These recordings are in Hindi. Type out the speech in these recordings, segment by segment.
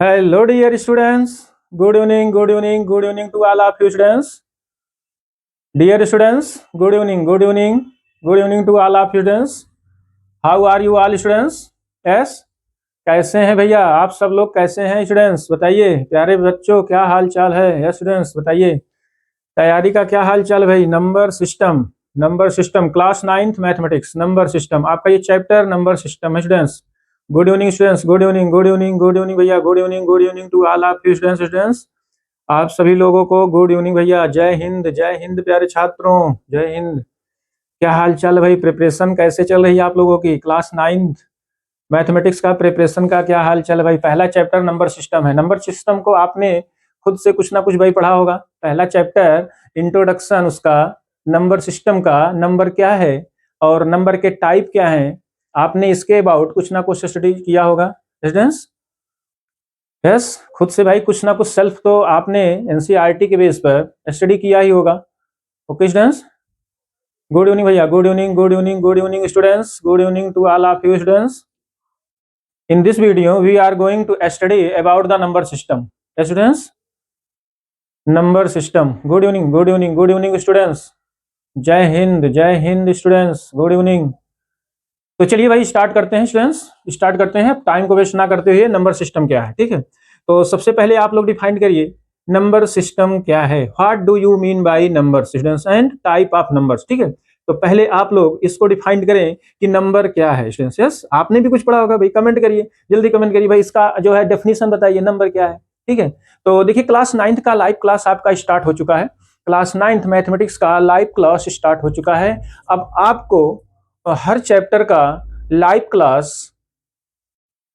Hello, dear students. Good evening, good evening, good evening to all of you students. Dear students, good evening, good evening, good evening to all of you students. How are you all students? Yes. कैसे हैं भैया आप सब लोग कैसे हैं स्टूडेंट्स बताइए प्यारे बच्चों क्या हाल चाल है यस स्टूडेंट्स बताइए तैयारी का क्या हाल चाल भाई number system class 9th mathematics number system आपका ये चैप्टर नंबर सिस्टम है students good evening students good evening good evening good evening भैया good evening to all of you students आप सभी लोगों को गुड इवनिंग भैया जय हिंद प्यारे छात्रों जय हिंद क्या हाल चाल भाई प्रिपरेशन कैसे चल रही है आप लोगों की क्लास 9th मैथमेटिक्स का प्रिपरेशन का क्या हाल चाल भाई पहला चैप्टर नंबर सिस्टम है नंबर सिस्टम को आपने खुद से कुछ ना कुछ भाई पढ़ा होगा पहला चैप्टर इंट्रोडक्शन उसका नंबर सिस्टम का नंबर क्या है और नंबर के टाइप क्या हैं आपने इसके अबाउट कुछ ना कुछ स्टडी किया होगा स्टूडेंट्स यस खुद से भाई कुछ ना कुछ सेल्फ तो आपने एनसीईआरटी के बेस पर स्टडी किया ही होगा ओके स्टूडेंट्स गुड इवनिंग भैया good evening students good evening to all of you students In this video, we are going to study about the number system. Yes, students? Number system. Good evening, students. जय हिंद स्टूडेंट्स गुड इवनिंग तो चलिए भाई स्टार्ट करते हैं स्टूडेंट्स स्टार्ट करते हैं टाइम को वेस्ट ना करते हुए नंबर सिस्टम क्या है ठीक है तो सबसे पहले आप लोग डिफाइन करिए नंबर सिस्टम क्या है what do you mean by number students and type of numbers ठीक है तो पहले आप लोग इसको डिफाइन करें कि नंबर क्या है स्टूडेंट्स यस आपने भी कुछ पढ़ा होगा भाई कमेंट करिए जल्दी कमेंट करिए भाई इसका जो है डेफिनेशन बताइए नंबर क्या है ठीक है तो देखिए क्लास 9th का लाइव क्लास आपका स्टार्ट हो चुका है क्लास 9th मैथमेटिक्स का लाइव क्लास स्टार्ट हो चुका है अब आपको हर चैप्टर का लाइव क्लास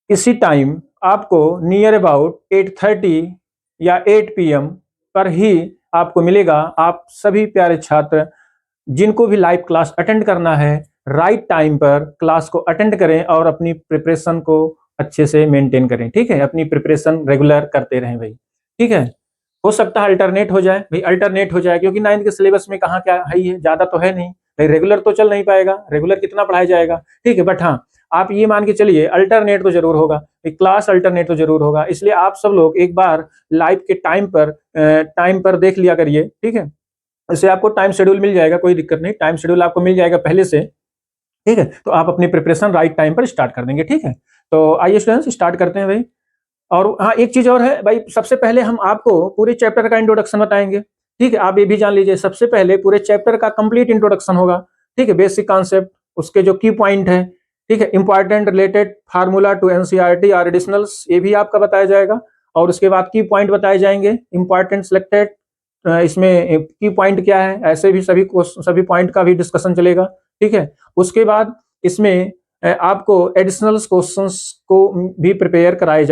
इसी टाइम आपको नियर अबाउट 8:30 या 8 PM पर ही आपको मिलेगा आप सभी प्यारे छात्र जिनको भी लाइव क्लास अटेंड करना है राइट टाइम पर क्लास को अटेंड करें और अपनी प्रिपरेशन को अच्छे से मेंटेन करें ठीक है अपनी प्रिपरेशन रेगुलर करते रहें भाई ठीक है हो सकता है अल्टरनेट हो जाए भाई अल्टरनेट हो जाए क्योंकि 9th के सिलेबस में कहाँ क्या है ज्यादा तो है नहीं भाई रेगुलर तो चल नहीं पाएगा रेगुलर कितना पढ़ाया जाएगा ठीक है बट हाँ आप ये मान के चलिए अल्टरनेट तो जरूर होगा क्लास अल्टरनेट तो जरूर होगा इसलिए आप सब लोग एक बार लाइव के टाइम पर देख लिया करिए ठीक है इससे आपको टाइम शेड्यूल मिल जाएगा कोई दिक्कत नहीं टाइम शेड्यूल आपको मिल जाएगा पहले से ठीक है तो आप अपनी प्रिपरेशन राइट टाइम पर स्टार्ट कर देंगे ठीक है तो आइए स्टूडेंट्स स्टार्ट करते हैं भाई और हाँ एक चीज और है भाई सबसे पहले हम आपको पूरे चैप्टर का इंट्रोडक्शन बताएंगे ठीक है आप ये भी जान लीजिए सबसे पहले पूरे चैप्टर का कंप्लीट इंट्रोडक्शन होगा ठीक है बेसिक कॉन्सेप्ट उसके जो की पॉइंट है ठीक है important related formula to NCERT और एडिशनल्स ये भी आपका बताया जाएगा और उसके बाद की पॉइंट बताए जाएंगे इंपॉर्टेंट सिलेक्टेड इसमें की पॉइंट क्या है ऐसे भी सभी पॉइंट का भी डिस्कशन चलेगा ठीक है उसके बाद इसमें आपको एडिशनल क्वेश्चंस को भी प्रिपेयर कराया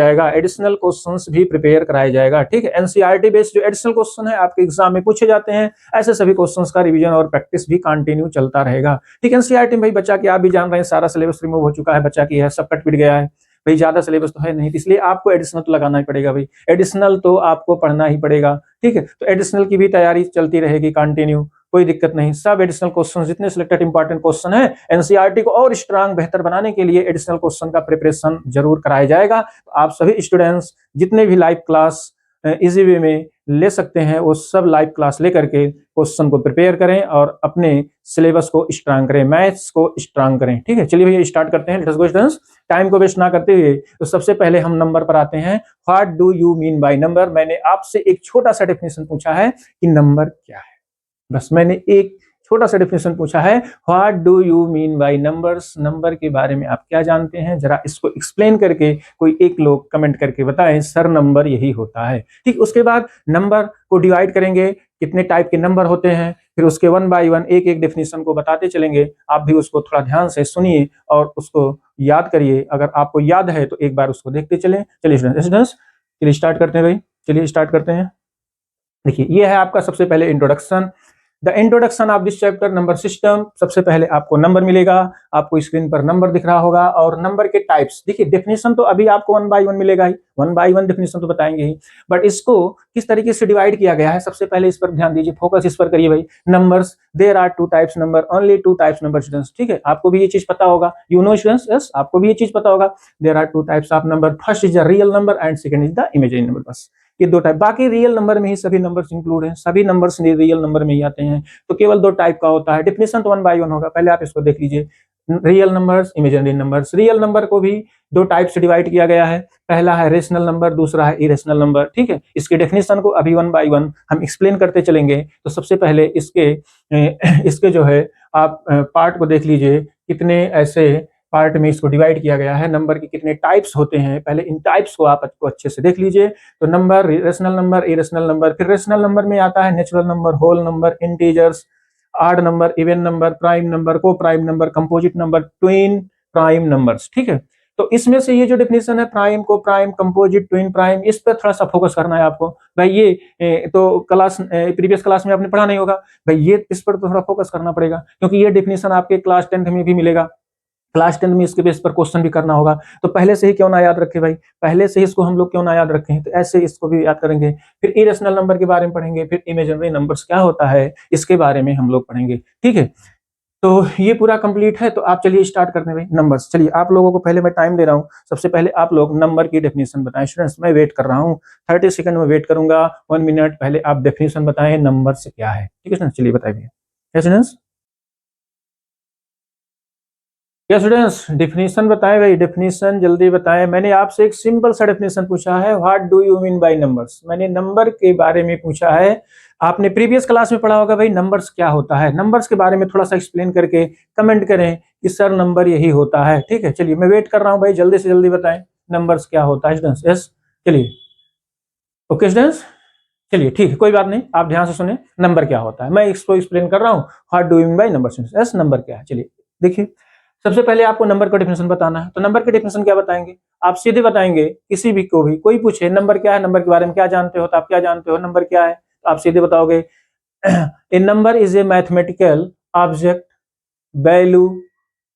जाएगा ठीक है एनसीईआरटी बेस्ड जो एडिशनल क्वेश्चन है आपके एग्जाम में पूछे जाते हैं ऐसे सभी क्वेश्चंस का रिवीजन और प्रैक्टिस भी कंटिन्यू चलता रहेगा ठीक है एनसीईआरटी में भाई बच्चा की आप भी जान रहे हैं सारा सिलेबस रिमूव हो चुका है बच्चा की है सब कट पिट गया है भाई ज्यादा सिलेबस तो है नहीं इसलिए आपको एडिशनल तो लगाना ही पड़ेगा भाई एडिशनल तो आपको पढ़ना ही पड़ेगा ठीक है तो एडिशनल की भी तैयारी चलती रहेगी कंटिन्यू कोई दिक्कत नहीं सब एडिशनल क्वेश्चन जितने सिलेक्टेड इंपॉर्टेंट क्वेश्चन है एनसीईआरटी को और स्ट्रांग बेहतर बनाने के लिए एडिशनल क्वेश्चन का प्रिपरेशन जरूर कराया जाएगा आप सभी स्टूडेंट्स जितने भी लाइव क्लास इजी वे में ले सकते हैं वो सब लाइव क्लास लेकर के क्वेश्चन को प्रिपेयर करें और अपने सिलेबस को स्ट्रांग करें मैथ्स को स्ट्रांग करें ठीक है चलिए भैया स्टार्ट करते हैं लेट्स गो स्टूडेंट्स टाइम को वेस्ट ना करते हुए तो सबसे पहले हम नंबर पर आते हैं what do you mean by number मैंने आपसे एक छोटा सा डेफिनेशन पूछा है कि नंबर क्या है बस मैंने एक छोटा सा डेफिनेशन पूछा है what do you mean by numbers number के बारे में आप क्या जानते हैं जरा इसको एक्सप्लेन करके कोई एक लोग कमेंट करके बताएं सर नंबर यही होता है ठीक उसके बाद नंबर को डिवाइड करेंगे कितने टाइप के नंबर होते हैं फिर उसके 1 by 1 एक एक डेफिनेशन को बताते चलेंगे आप भी उसको थोड़ा ध्यान से सुनिए और उसको याद करिए अगर आपको याद है तो एक बार उसको देखते चलें चलिए स्टूडेंट्स चलिए स्टार्ट करते हैं भाई चलिए स्टार्ट करते हैं देखिए ये है आपका सबसे पहले introduction the introduction of this chapter number system. सबसे पहले आपको नंबर मिलेगा, आपको स्क्रीन पर नंबर दिख रहा होगा, और नंबर के टाइप्स देखिए। डेफिनेशन तो अभी आपको 1 बाय 1 मिलेगा ही, 1 बाय 1 डेफिनेशन तो बताएंगे ही, बट इसको किस तरीके से डिवाइड किया गया है सबसे पहले इस पर ध्यान दीजिए, फोकस इस पर करिए भाई। Numbers, there are 2 types number, only 2 types number students, ठीक है। आपको भी ये चीज पता होगा, यू नो स्टूडेंट्स, यस आपको भी ये चीज पता होगा। There are 2 types of number, first is the real number and second is the imaginary number. बस ये 2 टाइप, बाकी रियल नंबर में ही सभी नंबर्स इंक्लूड हैं, सभी नंबर्स रियल नंबर में ही आते हैं। तो केवल 2 टाइप का होता है। डेफिनेशन तो 1 बाय 1 होगा, पहले आप इसको देख लीजिए। Real numbers, imaginary numbers. Real number को भी 2 टाइप से डिवाइड किया गया है, पहला है रेशनल नंबर, दूसरा है इरेशनल नंबर, ठीक है। इसके डेफिनेशन को अभी 1 बाय 1 हम एक्सप्लेन करते चलेंगे। तो सबसे पहले इसके जो है आप पार्ट को देख लीजिए, कितने ऐसे पार्ट में इसको डिवाइड किया गया है, नंबर के कितने टाइप्स होते हैं, पहले इन टाइप्स को आपको अच्छे से देख लीजिए। तो number, rational number, irrational number. फिर रेशनल नंबर में आता है natural number, whole number, integers, odd number, even number, prime number, को prime number, composite number, twin prime numbers, ठीक है। तो इसमें से ये जो डेफिनेशन है प्राइम, को प्राइम, कंपोजिट, ट्विन प्राइम, इस पर थोड़ा सा फोकस करना है आपको भाई। ये तो क्लास प्रीवियस क्लास में आपने पढ़ा नहीं होगा भाई, ये इस पर तो थोड़ा फोकस करना पड़ेगा, क्योंकि ये डेफिनेशन आपके क्लास 10th में भी मिलेगा, क्लास 10 में इसके बेस पर क्वेश्चन भी करना होगा। तो पहले से ही क्यों ना याद रखें भाई, पहले से ही इसको हम लोग क्यों ना याद रखें, तो ऐसे इसको भी याद करेंगे। फिर इरेशनल नंबर के बारे में पढ़ेंगे, फिर इमेजिनरी नंबर्स क्या होता है इसके बारे में हम लोग पढ़ेंगे, ठीक है। तो ये पूरा कंप्लीट है, तो आप चलिए स्टार्ट करते हैं भाई नंबर्स। चलिए आप लोगों को पहले मैं टाइम दे रहा हूँ, सबसे पहले आप लोग नंबर की डेफिनेशन बताएं स्टूडेंट्स। मैं वेट कर रहा हूँ, 30 सेकंड में वेट करूंगा, 1 मिनट पहले आप डेफिनेशन बताएं नंबर से क्या है, ठीक है स्टूडेंट्स। चलिए बताइए स्टूडेंट्स, क्या स्टूडेंट्स डेफिनेशन बताएं भाई, डेफिनेशन जल्दी बताएं। मैंने आपसे एक सिंपल सा डेफिनेशन पूछा है, what do you mean by numbers. मैंने नंबर के बारे में पूछा है, आपने प्रीवियस क्लास में पढ़ा होगा भाई नंबर्स क्या होता है। नंबर्स के बारे में थोड़ा सा एक्सप्लेन करके कमेंट करें कि सर नंबर यही होता है, ठीक है। चलिए मैं वेट कर रहा हूँ भाई, जल्दी से जल्दी बताएं नंबर्स क्या होता है स्टूडेंट्स। यस चलिए, ओके स्टूडेंट्स, चलिए ठीक है, कोई बात नहीं, आप ध्यान से सुने। नंबर क्या होता है मैं इसको एक्सप्लेन कर रहा हूँ, what do you mean by numbers. Yes number क्या है, चलिए देखिए। सबसे पहले आपको नंबर का डेफिनेशन बताना है, तो नंबर के डेफिनेशन क्या बताएंगे, आप सीधे बताएंगे। किसी भी को भी कोई पूछे नंबर क्या है, नंबर के बारे में क्या जानते हो, तो आप क्या जानते हो, नंबर क्या है, तो आप सीधे बताओगे a number is a mathematical object, value,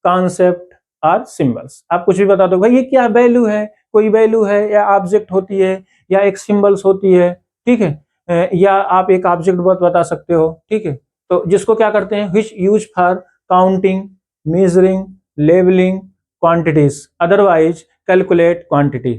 concept और सिंबल्स। आप कुछ भी बता दो भाई, ये क्या वैल्यू है, कोई वैल्यू है, या ऑब्जेक्ट होती है, या एक सिंबल्स होती है, ठीक है, या आप एक ऑब्जेक्ट बता सकते हो, ठीक है। तो जिसको क्या करते हैं, विच use for counting, measuring, labelling quantities, otherwise calculate quantity.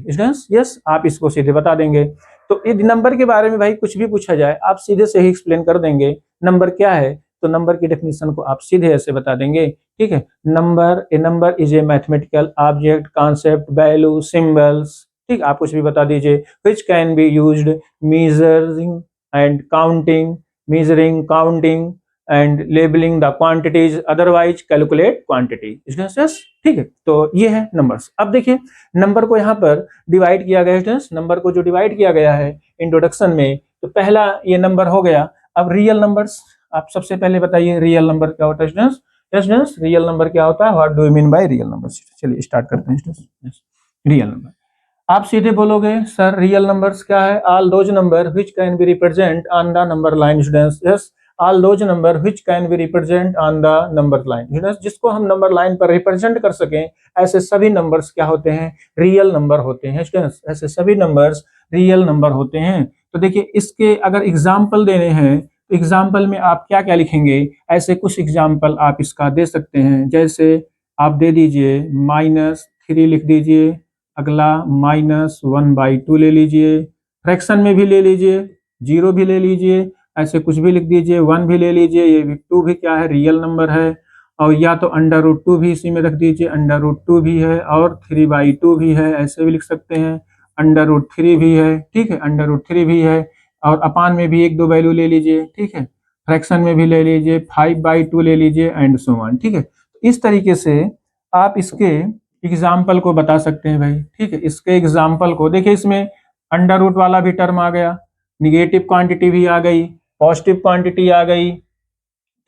Yes आप इसको सीधे बता देंगे। तो इस नंबर के बारे में भाई कुछ भी पूछा जाए आप सीधे से ही एक्सप्लेन कर देंगे। नंबर क्या है, तो नंबर की डेफिनेशन को आप सीधे ऐसे बता देंगे, ठीक है। Number, A number is a mathematical object, concept, value, symbols, ठीक, आप कुछ भी बता दीजिए। Which can be used measuring and counting, measuring, counting and labelling the quantities, otherwise calculate quantity. ठीक है, तो ये है नंबर्स। अब देखिए नंबर को यहाँ पर डिवाइड किया गया है, नंबर को जो डिवाइड किया गया है इंट्रोडक्शन में, तो पहला ये नंबर हो गया। अब रियल नंबर्स, आप सबसे पहले बताइए रियल नंबर क्या होता है स्टूडेंट्स। स्टूडेंट्स रियल नंबर क्या होता है, what do you mean by real numbers. चलिए स्टार्ट करते हैं स्टूडेंट्स। रियल नंबर, आप सीधे बोलोगे सर रियल नंबर्स क्या है, all those number which can B represent on the number line students. Yes all those number which can B represent on the number line students, जिसको हम नंबर लाइन पर रिप्रेजेंट कर सकें, ऐसे सभी नंबर्स क्या होते हैं, रियल नंबर होते हैं स्टूडेंट्स। ऐसे सभी नंबर्स रियल नंबर होते हैं। तो देखिए इसके अगर एग्जाम्पल देने हैं, तो एग्जाम्पल में आप क्या क्या लिखेंगे, ऐसे कुछ एग्जाम्पल आप इसका दे सकते हैं। जैसे आप दे दीजिए -3 लिख दीजिए, अगला -1/2 ले लीजिए, फ्रैक्शन में भी ले लीजिए, 0 भी ले लीजिए, ऐसे कुछ भी लिख दीजिए, 1 भी ले लीजिए, ये भी 2 भी क्या है, रियल नंबर है। और या तो √2 भी इसी में रख दीजिए, √2 भी है, और 3/2 भी है, ऐसे भी लिख सकते हैं, √3 भी है, ठीक है, √3 भी है, और अपान में भी 1-2 वैल्यू ले लीजिए, ठीक है, फ्रैक्शन में भी ले लीजिए, 5/2 ले लीजिए, एंड सो ऑन, ठीक है। इस तरीके से आप इसके एग्जाम्पल को बता सकते हैं भाई, ठीक है। इसके एग्जाम्पल को देखिए, इसमें √ वाला भी टर्म आ गया, निगेटिव क्वांटिटी भी आ गई, पॉजिटिव क्वांटिटी आ गई,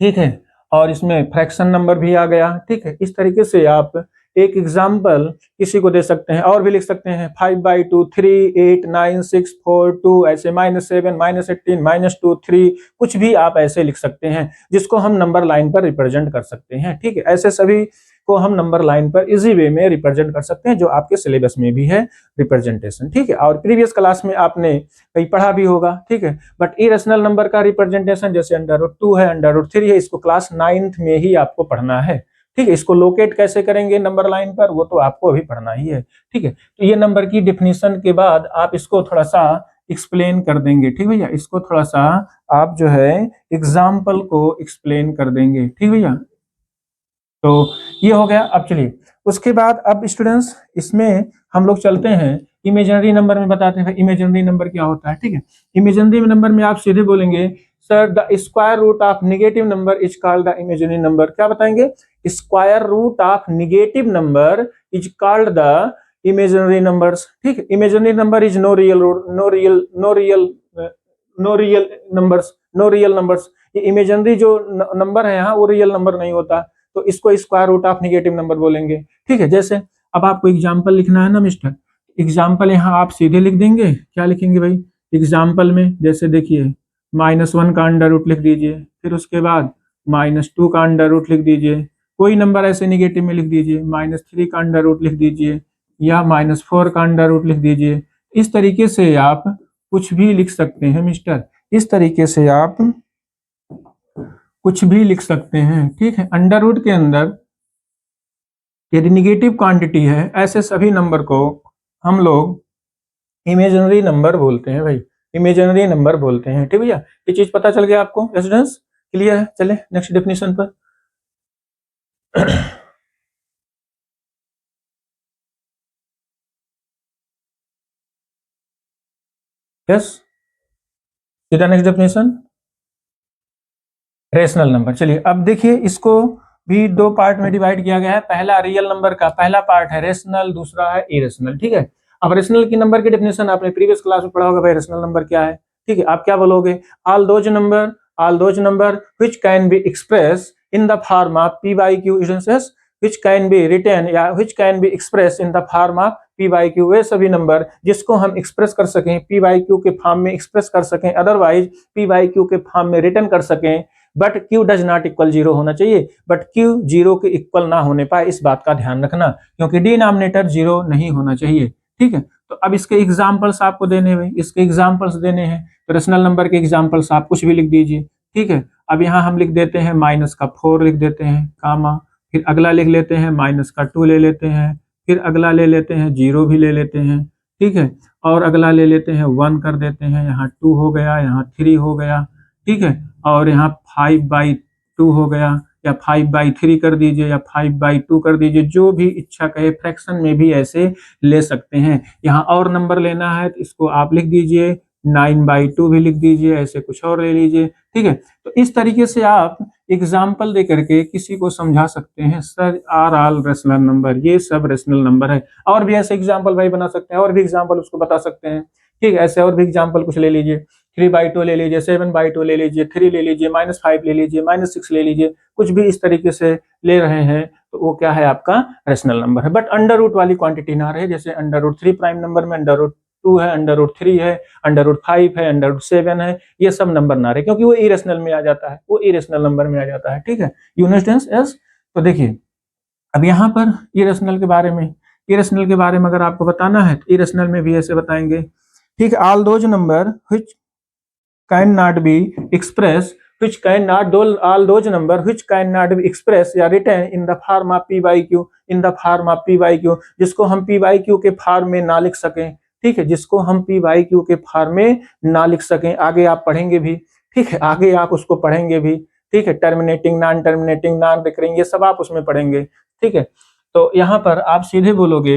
ठीक है, और इसमें फ्रैक्शन नंबर भी आ गया, ठीक है। इस तरीके से आप एक एग्जाम्पल किसी को दे सकते हैं, और भी लिख सकते हैं 5/2, 3, 8, 9, 6, 4, 2, ऐसे -7, -18, -2, 3, कुछ भी आप ऐसे लिख सकते हैं जिसको हम नंबर लाइन पर रिप्रेजेंट कर सकते हैं। ठीक है, ऐसे सभी को हम नंबर लाइन पर इजी वे में रिप्रेजेंट कर सकते हैं, जो आपके सिलेबस में भी है रिप्रेजेंटेशन। ठीक है, और प्रीवियस क्लास में आपने कहीं पढ़ा भी होगा। ठीक है, बट इरेशनल नंबर का रिप्रेजेंटेशन जैसे √2 है, √3 है, इसको क्लास 9th में ही आपको पढ़ना है। ठीक है, इसको लोकेट कैसे करेंगे नंबर लाइन पर, वो तो आपको अभी पढ़ना ही है। ठीक है, तो ये नंबर की डिफिनीशन के बाद आप इसको थोड़ा सा एक्सप्लेन कर देंगे। ठीक भैया, इसको थोड़ा सा आप जो है एग्जाम्पल को एक्सप्लेन कर देंगे। ठीक भैया, तो ये हो गया। अब चलिए उसके बाद अब स्टूडेंट्स इसमें हम लोग चलते हैं इमेजिनरी नंबर में, बताते हैं इमेजिनरी नंबर क्या होता है। ठीक है, इमेजिनरी नंबर में आप सीधे बोलेंगे sir the square root of negative number is called the imaginary number. क्या बताएंगे? Square root of negative number is called the imaginary numbers. ठीक है, imaginary number is no real numbers, no real numbers. ये इमेजिनरी जो नंबर है यहाँ वो रियल नंबर नहीं होता, तो इसको square root of negative number बोलेंगे। ठीक है, जैसे अब आपको एग्जाम्पल लिखना है ना मिस्टर, एग्जाम्पल यहाँ आप सीधे लिख देंगे। क्या लिखेंगे भाई एग्जाम्पल में? जैसे देखिए -1 का अंडर रूट लिख दीजिए, फिर उसके बाद -2 का अंडर रूट लिख दीजिए, कोई नंबर ऐसे निगेटिव में लिख दीजिए, -3 का अंडर रूट लिख दीजिए, या -4 का अंडर रूट लिख दीजिए। इस तरीके से आप कुछ भी लिख सकते हैं मिस्टर, इस तरीके से आप कुछ भी लिख सकते हैं। ठीक है, अंडर रूट के अंदर यदि निगेटिव क्वांटिटी है, ऐसे सभी नंबर को हम लोग इमेजिनरी नंबर बोलते हैं भाई, इमेजिनरी नंबर बोलते हैं। ठीक भैया, ये चीज पता चल गया आपको स्टूडेंट्स? क्लियर है? चले नेक्स्ट डेफिनेशन पर। यस, सीधा नेक्स्ट डेफिनेशन रेशनल नंबर। चलिए अब देखिए इसको भी दो पार्ट में डिवाइड किया गया है। पहला रियल नंबर का पहला पार्ट है रेशनल, दूसरा है इरेशनल। ठीक है, अब रेशनल की नंबर की डेफिनेशन आपने प्रीवियस क्लास में पढ़ा होगा भाई, रेशनल नंबर क्या है। ठीक है, आप क्या बोलोगे? All those number which can be express in the form of p/q instances which can be written या which can be express in the form of p/q। वे सभी नंबर जिसको हम एक्सप्रेस कर सकें, p/q के फॉर्म में एक्सप्रेस कर सकें, अदरवाइज p/q के फॉर्म में रिटर्न कर सकें, but q does not equal 0 होना चाहिए। बट q 0 के इक्वल ना होने पाए, इस बात का ध्यान रखना, क्योंकि डिनोमिनेटर 0 नहीं होना चाहिए। ठीक है, तो अब इसके एग्जाम्पल्स आपको देने हैं, इसके एग्जाम्पल्स देने हैं, तो रेशनल नंबर के एग्जाम्पल्स आप कुछ भी लिख दीजिए। ठीक है, अब यहाँ हम लिख देते हैं -4 लिख देते हैं, कामा, फिर अगला लिख लेते हैं -2 ले लेते हैं, फिर अगला ले लेते हैं 0 भी ले लेते हैं। ठीक है, और अगला ले लेते हैं 1 कर देते हैं, यहाँ 2 हो गया, यहाँ 3 हो गया। ठीक है, और यहाँ 5/2 हो गया, या 5/3 कर दीजिए, या 5/2 कर दीजिए, जो भी इच्छा कहे। फ्रैक्शन में भी ऐसे ले सकते हैं। यहाँ और नंबर लेना है तो इसको आप लिख दीजिए, 9/2 भी लिख दीजिए, ऐसे कुछ और ले लीजिए। ठीक है, तो इस तरीके से आप एग्जाम्पल दे करके किसी को समझा सकते हैं sir are all rational number, ये सब रेशनल नंबर है। और भी ऐसे एग्जाम्पल भाई बना सकते हैं, और भी एग्जाम्पल उसको बता सकते हैं। ठीक है, ऐसे और भी एग्जाम्पल कुछ ले लीजिए, 3/2 ले लीजिए, 7/2 ले लीजिए, 3 ले लीजिए, -5 ले लीजिए, -6 ले लीजिए, कुछ भी इस तरीके से ले रहे हैं तो वो क्या है आपका रेशनल नंबर है। बट अंडर रूट वाली क्वांटिटी ना रहे, जैसे √3 प्राइम नंबर में √2 है, √3 है, √5 है, √7 है, ये सब नंबर ना रहे, क्योंकि वो इरेशनल में आ जाता है, वो इरेशनल नंबर में आ जाता है। ठीक है, यू अंडरस्टैंड? यस। तो देखिए अब यहाँ पर इरेशनल के बारे में, इरेशनल के बारे में अगर आपको बताना है तो इरेशनल में भी ऐसे बताएंगे। ठीक है, all those number which can not be express which cannot do all those number which cannot be expressed या written in the form of p/q, in the form of p/q, जिसको हम p/q के फॉर्म में ना लिख सकें। ठीक है, जिसको हम p/q के फॉर्म में ना लिख सकें, आगे आप पढ़ेंगे भी। ठीक है, आगे आप उसको पढ़ेंगे भी। ठीक है, terminating, non terminating, non recurring, ये सब आप उसमें पढ़ेंगे। ठीक है, तो यहाँ पर आप सीधे बोलोगे,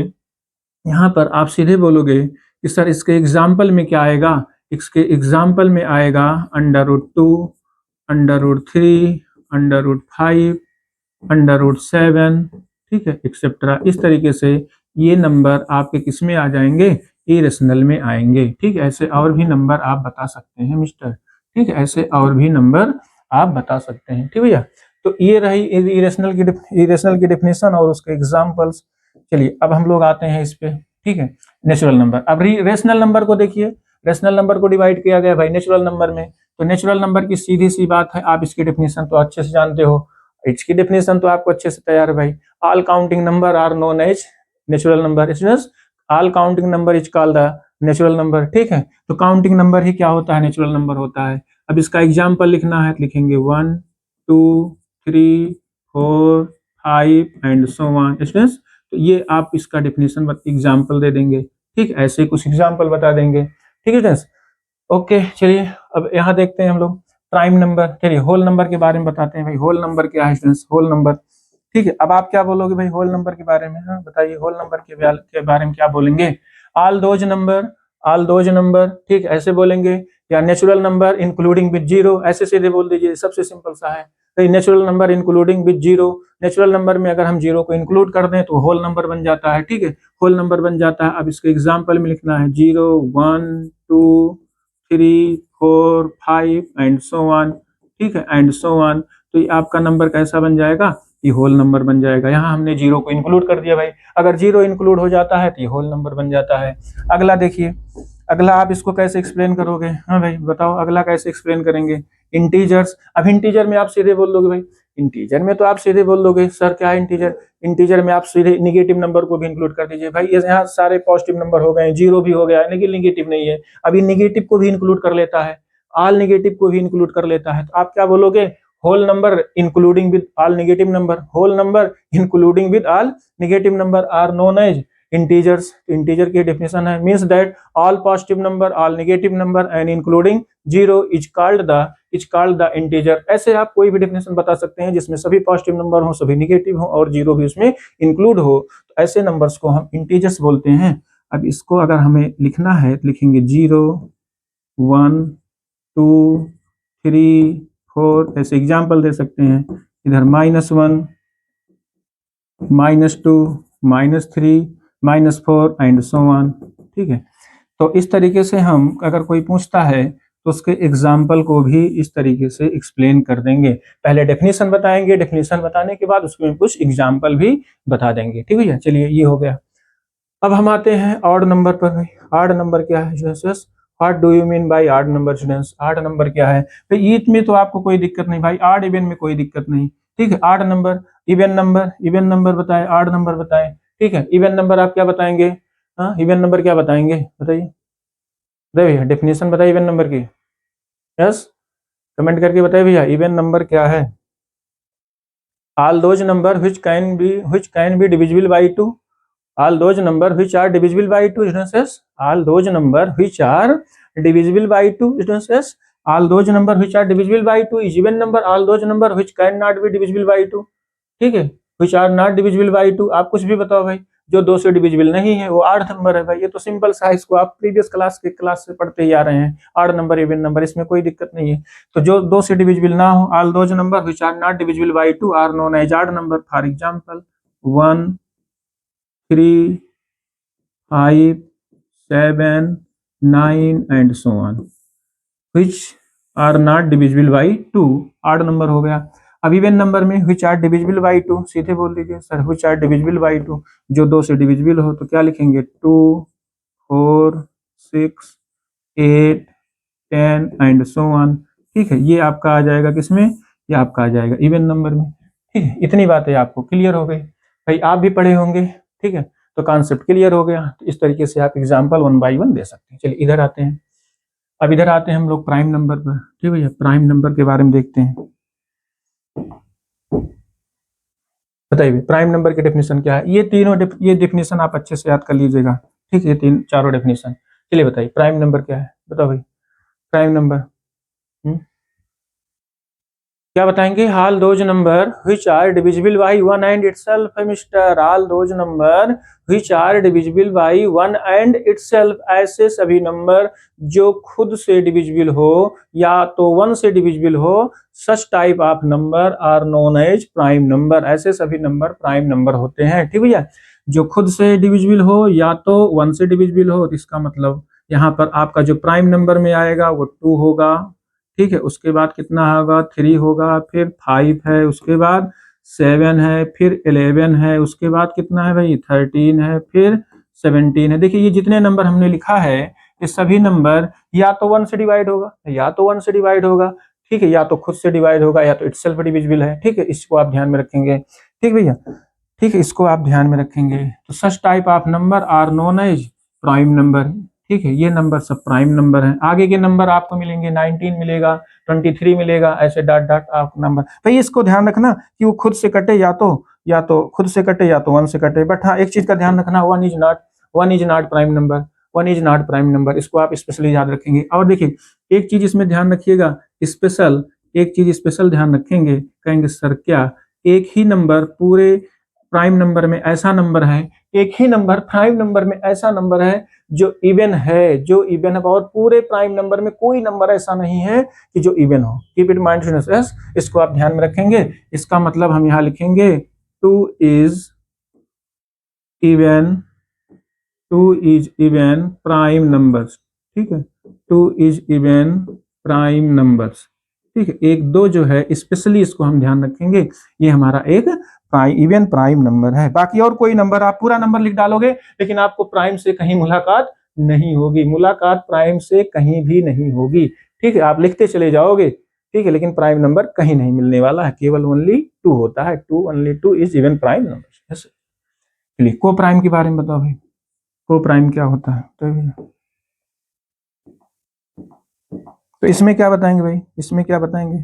यहाँ पर आप सीधे बोलोगे कि सर इसके एग्जाम्पल में क्या आएगा, इसके एग्जाम्पल में आएगा √2, √3, √5, √7। ठीक है, एक्सेट्रा। इस तरीके से ये नंबर आपके किस में आ जाएंगे, इरेशनल में आएंगे। ठीक है, ऐसे और भी नंबर आप बता सकते हैं मिस्टर। ठीक है, ऐसे और भी नंबर आप बता सकते हैं। ठीक भैया, तो ये रही इरेशनल की डेफिनेशन और उसके एग्जाम्पल्स। चलिए अब हम लोग आते हैं इस पे, ठीक है, नेचुरल नंबर। अब रेशनल नंबर को देखिए, रेशनल नंबर को डिवाइड किया गया भाई नेचुरल नंबर में। तो नेचुरल नंबर की सीधी सी बात है, आप इसकी डेफिनेशन तो अच्छे से जानते हो, इसकी डेफिनेशन तो आपको अच्छे से तैयार है भाई। All counting number are known as natural number, all counting number is called the natural number, ठीक है। तो काउंटिंग नंबर ही क्या होता है, नेचुरल नंबर होता है। अब इसका एग्जाम्पल लिखना है, लिखेंगे 1 2 3 4 5 एंड सो ऑन स्टूडेंट्स। तो ये आप इसका डेफिनेशन एग्जाम्पल दे देंगे, ठीक, ऐसे कुछ एग्जाम्पल बता देंगे, ठीक है स्टूडेंट्स। ओके चलिए अब यहाँ देखते हैं हम लोग प्राइम नंबर। चलिए होल नंबर के बारे में बताते हैं भाई, होल नंबर क्या है स्टूडेंट्स, होल नंबर, ठीक है। अब आप क्या बोलोगे भाई होल नंबर के बारे में, हाँ बताइए होल नंबर के बारे में क्या बोलेंगे। ऑल दोज नंबर, ठीक, ऐसे बोलेंगे, या natural number including with zero, ऐसे सीधे बोल दीजिए, सबसे सिंपल सा है। तो natural number including with zero, natural number में अगर हम जीरो को इंक्लूड कर दें तो होल नंबर बन जाता है, ठीक है, होल नंबर बन जाता है। अब इसके एग्जाम्पल में लिखना है 0 1 2 3 4 5 एंड सो ऑन, ठीक है, एंड सो ऑन। तो ये आपका नंबर कैसा बन जाएगा, ये होल नंबर बन जाएगा। यहाँ हमने जीरो को इंक्लूड कर दिया भाई, अगर जीरो इंक्लूड हो जाता है तो ये होल नंबर बन जाता है। अगला देखिए, अगला आप इसको कैसे एक्सप्लेन करोगे, हाँ भाई बताओ अगला कैसे एक्सप्लेन करेंगे। इंटीजर्स, अब इंटीजर में आप सीधे बोल दोगे भाई, इंटीजर में तो आप सीधे बोल दोगे सर क्या है इंटीजर, इंटीजर में आप सीधे निगेटिव नंबर को भी इंक्लूड कर दीजिए भाई। यहाँ सारे पॉजिटिव नंबर हो गए, जीरो भी हो गया है लेकिन निगेटिव नहीं है, अभी निगेटिव को भी इंक्लूड कर लेता है, ऑल निगेटिव को भी इंक्लूड कर लेता है। तो आप क्या बोलोगे, whole number including with all negative number, whole number including with all negative number are known as integers. Integer की डेफिनेशन है means that all positive number, all negative number and including zero is called the integer. ऐसे आप कोई भी डेफिनेशन बता सकते हैं जिसमें सभी पॉजिटिव नंबर हो, सभी नेगेटिव हो और जीरो भी उसमें इंक्लूड हो, तो ऐसे नंबर्स को हम इंटीजर्स बोलते हैं। अब इसको अगर हमें लिखना है तो लिखेंगे 0 1 2 3 4, ऐसे एग्जाम्पल दे सकते हैं। इधर -1 -2 -3 -4 एंड सो ऑन, ठीक है। तो इस तरीके से हम अगर कोई पूछता है तो उसके एग्जाम्पल को भी इस तरीके से एक्सप्लेन कर देंगे। पहले डेफिनेशन बताएंगे, डेफिनेशन बताने के बाद उसमें कुछ एग्जाम्पल भी बता देंगे, ठीक है। चलिए ये हो गया। अब हम आते हैं ऑड नंबर पर भाई। ऑड नंबर क्या है students, what do you mean by odd number students, odd number क्या है भाई। ईथ में तो आपको कोई दिक्कत नहीं भाई, ऑड इवन में कोई दिक्कत नहीं, ठीक है। ऑड नंबर, इवन नंबर बताए, ऑड नंबर बताए, ठीक है। इवन नंबर आप क्या बताएंगे, हाँ इवन नंबर क्या बताएंगे बताइए, भैया डेफिनेशन बताइए इवन नंबर की, यस कमेंट करके बताइए भैया इवन नंबर क्या है। All those number which can be divisible by 2, all those number which are divisible by 2 students, all those number which are divisible by 2 students, all those number which are divisible by 2 is even number, all those number which cannot be divisible by 2, ठीक है, which are not divisible by 2। आप कुछ भी बताओ भाई, जो 2 से डिविजिबल नहीं है वो ऑड नंबर है भाई। ये तो सिंपल सा है, इसको आप प्रीवियस क्लास से पढ़ते ही आ रहे हैं, ऑड नंबर इवन नंबर, इसमें कोई दिक्कत नहीं है। तो जो 2 से डिविजिबल ना हो, all those number which are not divisible by 2 are known as odd number. For example 1 3 5 7 9 and so on, which are not divisible by 2 odd number हो गया। अब इवन नंबर में which are divisible by 2 सीधे बोल दीजिए sir which are divisible by 2, जो 2 से डिविजिबल हो, तो क्या लिखेंगे 2 4 6 8 10 एंड सो ऑन, ठीक है। ये आपका आ जाएगा किसमें, ये आपका आ जाएगा इवन नंबर में, ठीक है। इतनी बातें आपको क्लियर हो गई भाई, आप भी पढ़े होंगे, ठीक है, तो कॉन्सेप्ट क्लियर हो गया। तो इस तरीके से आप एग्जाम्पल 1 by 1 दे सकते हैं। चलिए इधर आते हैं, अब इधर आते हैं हम लोग प्राइम नंबर पर, ठीक है। प्राइम नंबर के बारे में देखते हैं, बताइए प्राइम नंबर की डेफिनेशन क्या है। ये डेफिनेशन आप अच्छे से याद कर लीजिएगा, ठीक है, ये चारों डेफिनेशन। चलिए बताइए प्राइम नंबर क्या है, बताओ भाई प्राइम नंबर, क्या बताएंगे। All those number which are divisible by 1 and itself, mister, all those number which are divisible by 1 and itself, ऐसे सभी नंबर जो खुद से डिविजिबल हो या तो 1 से डिविजिबल हो, such type of number are known as prime number, ऐसे सभी नंबर प्राइम नंबर होते हैं, ठीक भैया। जो खुद से डिविजिबल हो या तो 1 से डिविजिबल हो, इसका मतलब यहाँ पर आपका जो प्राइम नंबर में आएगा वो 2 होगा, ठीक है, उसके बाद कितना होगा 3 होगा, फिर 5 है, उसके बाद 7 है, फिर 11 है, उसके बाद कितना है भाई 13 है, फिर 17 है। देखिए ये जितने नंबर हमने लिखा है ये सभी नंबर या तो 1 से डिवाइड होगा, या तो 1 से डिवाइड होगा, ठीक है, या तो खुद से डिवाइड होगा, या तो इटसेल्फ डिविजिबल है, ठीक है, इसको आप ध्यान में रखेंगे, ठीक भैया, ठीक है, इसको आप ध्यान में रखेंगे। तो such type of number are known as prime number, ठीक है, ये नंबर सब प्राइम नंबर है। आगे के नंबर आपको मिलेंगे 19 मिलेगा, 23 मिलेगा, ऐसे डॉट डॉट आप नंबर। भाई इसको ध्यान रखना कि वो खुद से कटे, या तो खुद से कटे या तो 1 से कटे, बट हाँ एक चीज का ध्यान रखना, 1 is not prime number, 1 is not prime number, इसको आप स्पेशली याद रखेंगे। और देखिए एक चीज इसमें ध्यान रखिएगा, स्पेशल, एक चीज स्पेशल ध्यान रखेंगे, कहेंगे सर क्या एक ही नंबर पूरे प्राइम नंबर में ऐसा नंबर है, एक ही नंबर प्राइम नंबर में ऐसा नंबर है जो इवन है, जो इवन है, और पूरे प्राइम नंबर में कोई नंबर ऐसा नहीं है कि जो इवन हो। कीप इट माइंड स्टूडेंट्स, इसको आप ध्यान में रखेंगे। इसका मतलब हम यहाँ लिखेंगे 2 is even, 2 is even prime numbers, ठीक है, 2 इज इवन प्राइम नंबर्स, ठीक है। 1 2 जो है स्पेशली इसको हम ध्यान रखेंगे, ये हमारा एक इवन प्राइम नंबर है। बाकी और कोई नंबर आप पूरा नंबर लिख डालोगे लेकिन आपको प्राइम से कहीं मुलाकात नहीं होगी, मुलाकात प्राइम से कहीं भी नहीं होगी, ठीक है, आप लिखते चले जाओगे, ठीक है, लेकिन प्राइम नंबर कहीं नहीं मिलने वाला है, केवल ओनली 2 होता है, 2 only 2 is even prime number. चलिए को प्राइम के बारे में बताओ भाई, को प्राइम क्या होता है? तो इसमें क्या बताएंगे भाई, इसमें क्या बताएंगे,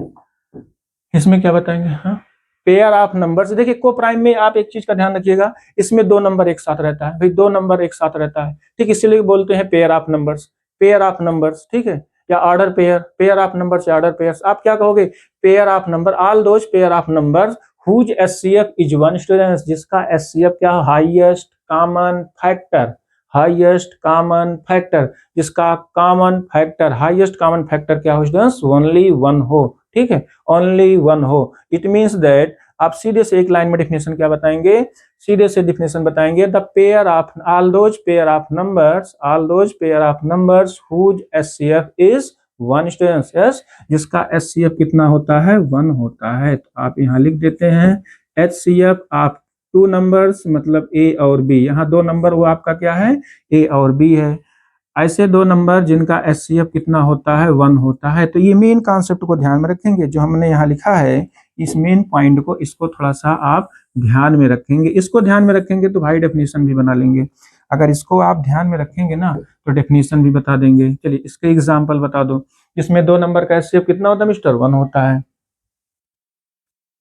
इसमें क्या बताएंगे? हाँ, पेयर ऑफ नंबर्स। देखिए को प्राइम में आप एक चीज का ध्यान रखिएगा, इसमें 2 नंबर एक साथ रहता है भाई, 2 नंबर एक साथ रहता है, ठीक, इसीलिए बोलते हैं pair of numbers, pair of numbers, ठीक है, या order pair, pair of numbers या ऑर्डर पेयर्स। आप क्या कहोगे? Pair of number, all those pair of numbers whose HCF is 1 students, जिसका एचसीएफ क्या, highest common factor, highest common factor, जिसका common factor, highest common factor क्या हो स्टूडेंट्स? ओनली 1 हो, ठीक है, ओनली 1 हो। इट मीन्स दैट आप सीधे से एक लाइन में डेफिनेशन क्या बताएंगे, सीधे से डेफिनेशन बताएंगे, the pair of all those pair of numbers, all those pair of numbers whose HCF is 1 students, yes, जिसका एचसीएफ कितना होता है? 1 होता है। तो आप यहाँ लिख देते हैं एचसीएफ ऑफ 2 नंबर्स, मतलब ए और बी, यहाँ 2 नंबर वो आपका क्या है? ए और बी है। ऐसे 2 नंबर जिनका एचसीएफ कितना होता है? 1 होता है। तो ये मेन कॉन्सेप्ट को ध्यान में रखेंगे, जो हमने यहाँ लिखा है इस मेन पॉइंट को, इसको थोड़ा सा आप ध्यान में रखेंगे। इसको ध्यान में रखेंगे तो भाई डेफिनेशन भी बना लेंगे, अगर इसको आप ध्यान में रखेंगे ना तो डेफिनेशन भी बता देंगे। चलिए इसके एग्जाम्पल बता दो, इसमें 2 नंबर का एचसीएफ कितना होता है मिस्टर? 1 होता है।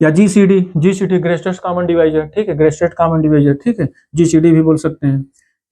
या GCD, GCD greatest common divisor, ठीक है, ग्रेटेस्ट कॉमन डिवाइजर, ठीक है, जीसीडी भी बोल सकते हैं,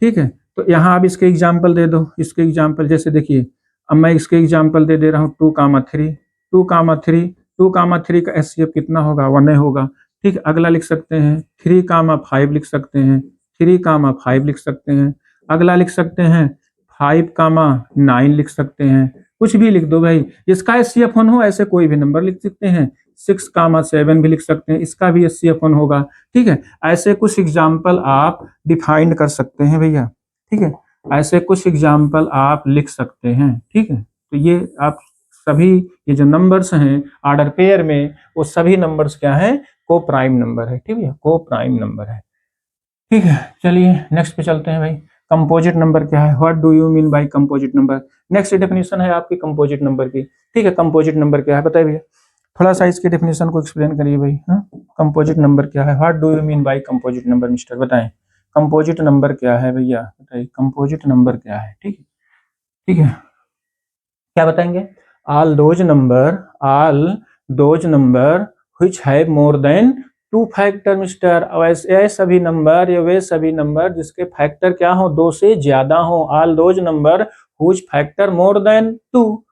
ठीक है। तो यहाँ आप इसके एग्जाम्पल दे दो, इसके एग्जाम्पल जैसे देखिए, अब मैं इसके एग्जाम्पल दे रहा हूँ 2,3, 2,3, 2,3 का एचसीएफ कितना होगा? 1 होगा, ठीक है। अगला लिख सकते हैं 3,5 लिख सकते हैं, 3,5 लिख सकते हैं। अगला लिख सकते हैं 5,9 लिख सकते हैं, कुछ भी लिख दो भाई, जिसका एचसीएफ 1 हो ऐसे कोई भी नंबर लिख सकते हैं। 6,7 भी लिख सकते हैं, इसका भी एचसीएफ 1 होगा, ठीक है। ऐसे कुछ एग्जाम्पल आप डिफाइन कर सकते हैं भैया, ठीक है, ऐसे कुछ एग्जाम्पल आप लिख सकते हैं, ठीक है। तो ये आप सभी ये जो नंबर्स हैं ऑर्डर पेयर में, वो सभी नंबर्स क्या हैं? को प्राइम नंबर है, ठीक है, को प्राइम नंबर है, ठीक है। चलिए नेक्स्ट पे चलते हैं भाई, कंपोजिट नंबर क्या है? What do you mean by composite number? Next definition है आपकी कंपोजिट नंबर की, ठीक है। कंपोजिट नंबर क्या है बताइए भैया, थोड़ा सा इसके डेफिनेशन को एक्सप्लेन करिए भाई। हाँ, कंपोजिट नंबर क्या है? What do you mean by composite number mister, बताएं कंपोजिट नंबर क्या है भैया, बताइए कंपोजिट नंबर क्या है, ठीक है, ठीक है, क्या बताएंगे? All those number which have more than 2 factor mister, वैसे सभी नंबर, ये वे सभी नंबर जिसके फैक्टर क्या हो? 2 से ज्यादा हो। All those number whose factor more than 2,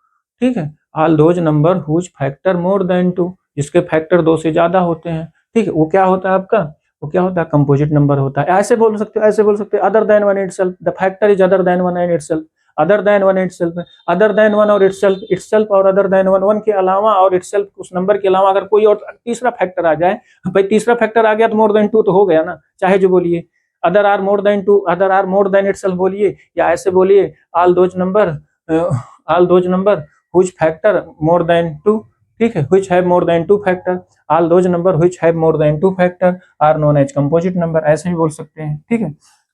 ठीक है, all those number whose factor more than 2, जिसके फैक्टर 2 से ज्यादा होते हैं, ठीक है, वो क्या होता है आपका? वो क्या होता है? कंपोजिट नंबर होता है। ऐसे बोल सकते हो, ऐसे बोल सकते हो, other than 1 itself, the factor is other than 1 and itself, other than 1 itself, other than 1 और इटसेल्फ, इटसेल्फ और अदर देन 1, 1 के अलावा और इटसेल्फ, उस नंबर के अलावा अगर कोई और तीसरा फैक्टर आ जाए, भाई तीसरा फैक्टर आ गया तो मोर देन 2 तो हो गया ना, चाहे जो बोलिए, other are more than 2, other are more than itself बोलिए, या ऐसे बोलिए all those number which factor more than 2, ठीक है, which have more than 2 factor, all those number which have more than 2 factor are known as composite number, ऐसे भी बोल सकते हैं, ठीक है।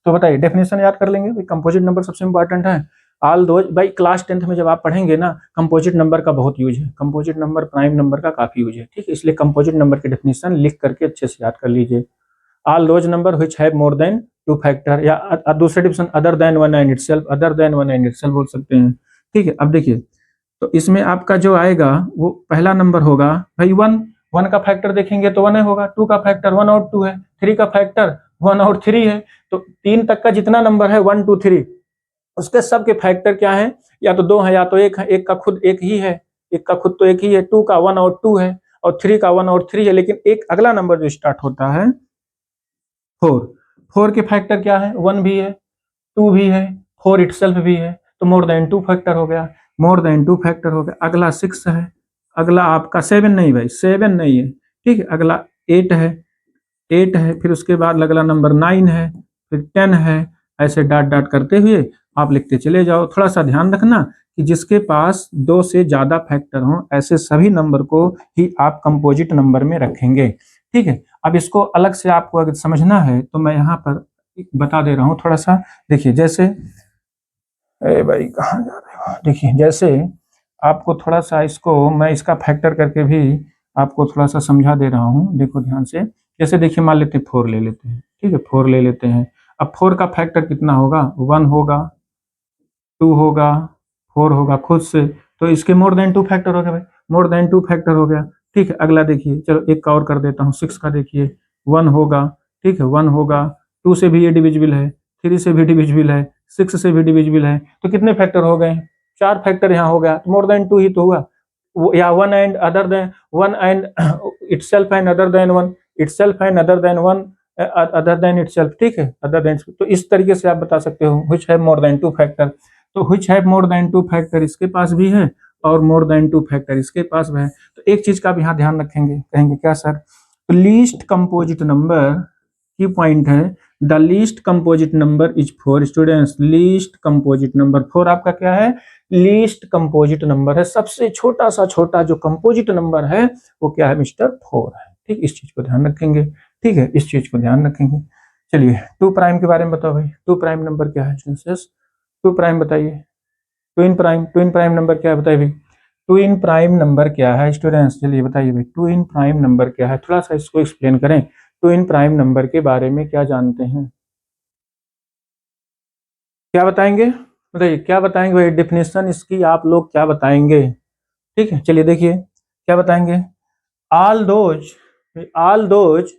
तो बताइए डेफिनेशन याद कर लेंगे, कंपोजिट नंबर सबसे इंपॉर्टेंट है। ऑल दोज, भाई क्लास 10th में जब आप पढ़ेंगे ना, कंपोजिट नंबर का बहुत यूज है, कंपोजिट नंबर प्राइम नंबर का काफी यूज है, ठीक है, इसलिए कंपोजिट नंबर की डेफिनेशन लिख करके अच्छे से याद कर लीजिए। All those number which have more than 2 factor, या दूसरे definition other than 1 and itself, other than 1 and itself बोल सकते हैं, ठीक है। अब देखिए, तो इसमें आपका जो आएगा वो पहला नंबर होगा भाई 1, 1 का फैक्टर देखेंगे तो 1 होगा, 2 का फैक्टर 1 और 2 है, 3 का फैक्टर 1 और 3 है, तो 3 तक का जितना नंबर है 1 2 3 उसके सब के फैक्टर क्या है, या तो 2 है या तो 1 है, एक का खुद एक ही है, एक का खुद तो एक ही है, 2 का 1 और 2 है, और 3 का 1 और 3 है, लेकिन एक अगला नंबर जो स्टार्ट होता है 4, 4 के फैक्टर क्या है, 1 भी है, 2 भी है, 4 इटसेल्फ भी है, तो मोर देन 2 फैक्टर हो गया, मोर देन 2 फैक्टर हो गया। अगला 6 है, अगला आपका 7 नहीं भाई, 7 नहीं है, ठीक है, अगला 8 है, 8 है, फिर उसके बाद अगला नंबर 9 है, फिर 10 है, ऐसे डाट डाट करते हुए आप लिखते चले जाओ। थोड़ा सा ध्यान रखना कि जिसके पास 2 से ज्यादा फैक्टर हो ऐसे सभी नंबर को ही आप कंपोजिट नंबर में रखेंगे, ठीक है। अब इसको अलग से आपको अगर समझना है तो मैं यहाँ पर बता दे रहा हूँ थोड़ा सा। देखिए जैसे, अरे भाई कहाँ जा रहे हो, देखिए जैसे आपको थोड़ा सा इसको मैं इसका फैक्टर करके भी आपको थोड़ा सा समझा दे रहा हूँ, देखो ध्यान से। जैसे देखिए मान लेते हैं 4 ले लेते हैं, ठीक है, 4 ले लेते हैं। अब 4 का फैक्टर कितना होगा, 1 होगा, 2 होगा, 4 होगा खुद से, तो इसके मोर देन 2 फैक्टर हो गया भाई, मोर देन 2 फैक्टर हो गया, ठीक है। अगला देखिए, चलो एक का और कर देता हूँ, 6 का देखिए 1 होगा, ठीक है, 1 होगा, 2 से भी ये डिविजिबल है, 3 से भी डिविजिबल है, 6 से भी डिविजिबल है, तो कितने फैक्टर हो गए, 4 फैक्टर यहाँ हो गया, मोर देन 2 ही तो हुआ, या 1 and other than 1 and itself and other than 1, itself and other than 1, other than itself, ठीक है, अदर देन। तो इस तरीके से आप बता सकते हो which have more than 2 factor, तो which have more than 2 factor इसके पास भी है और मोर देन 2 फैक्टर इसके पास भी है। तो एक चीज का भी यहाँ ध्यान रखेंगे, कहेंगे क्या सर, तो लीस्ट कंपोजिट नंबर की पॉइंट है, the least composite number is 4 students, least composite number 4 आपका क्या है, लीस्ट कंपोजिट नंबर है, सबसे छोटा सा छोटा जो कंपोजिट नंबर है वो क्या है मिस्टर 4 है, ठीक, इस चीज को ध्यान रखेंगे, ठीक है, इस चीज को ध्यान रखेंगे। चलिए 2 प्राइम के बारे में बताओ भाई, 2 प्राइम नंबर क्या है, 2 प्राइम बताइए, twin prime, twin prime number क्या है बताइए भाई, ट्विन प्राइम नंबर क्या है स्टूडेंट्स, चलिए बताइए भाई ट्विन प्राइम नंबर क्या है, थोड़ा सा इसको एक्सप्लेन करें, ट्विन प्राइम नंबर के बारे में क्या जानते हैं, क्या बताएंगे, बताइए क्या बताएंगे भाई, डेफिनेशन इसकी आप लोग क्या बताएंगे, ठीक है। चलिए देखिए क्या बताएंगे, all those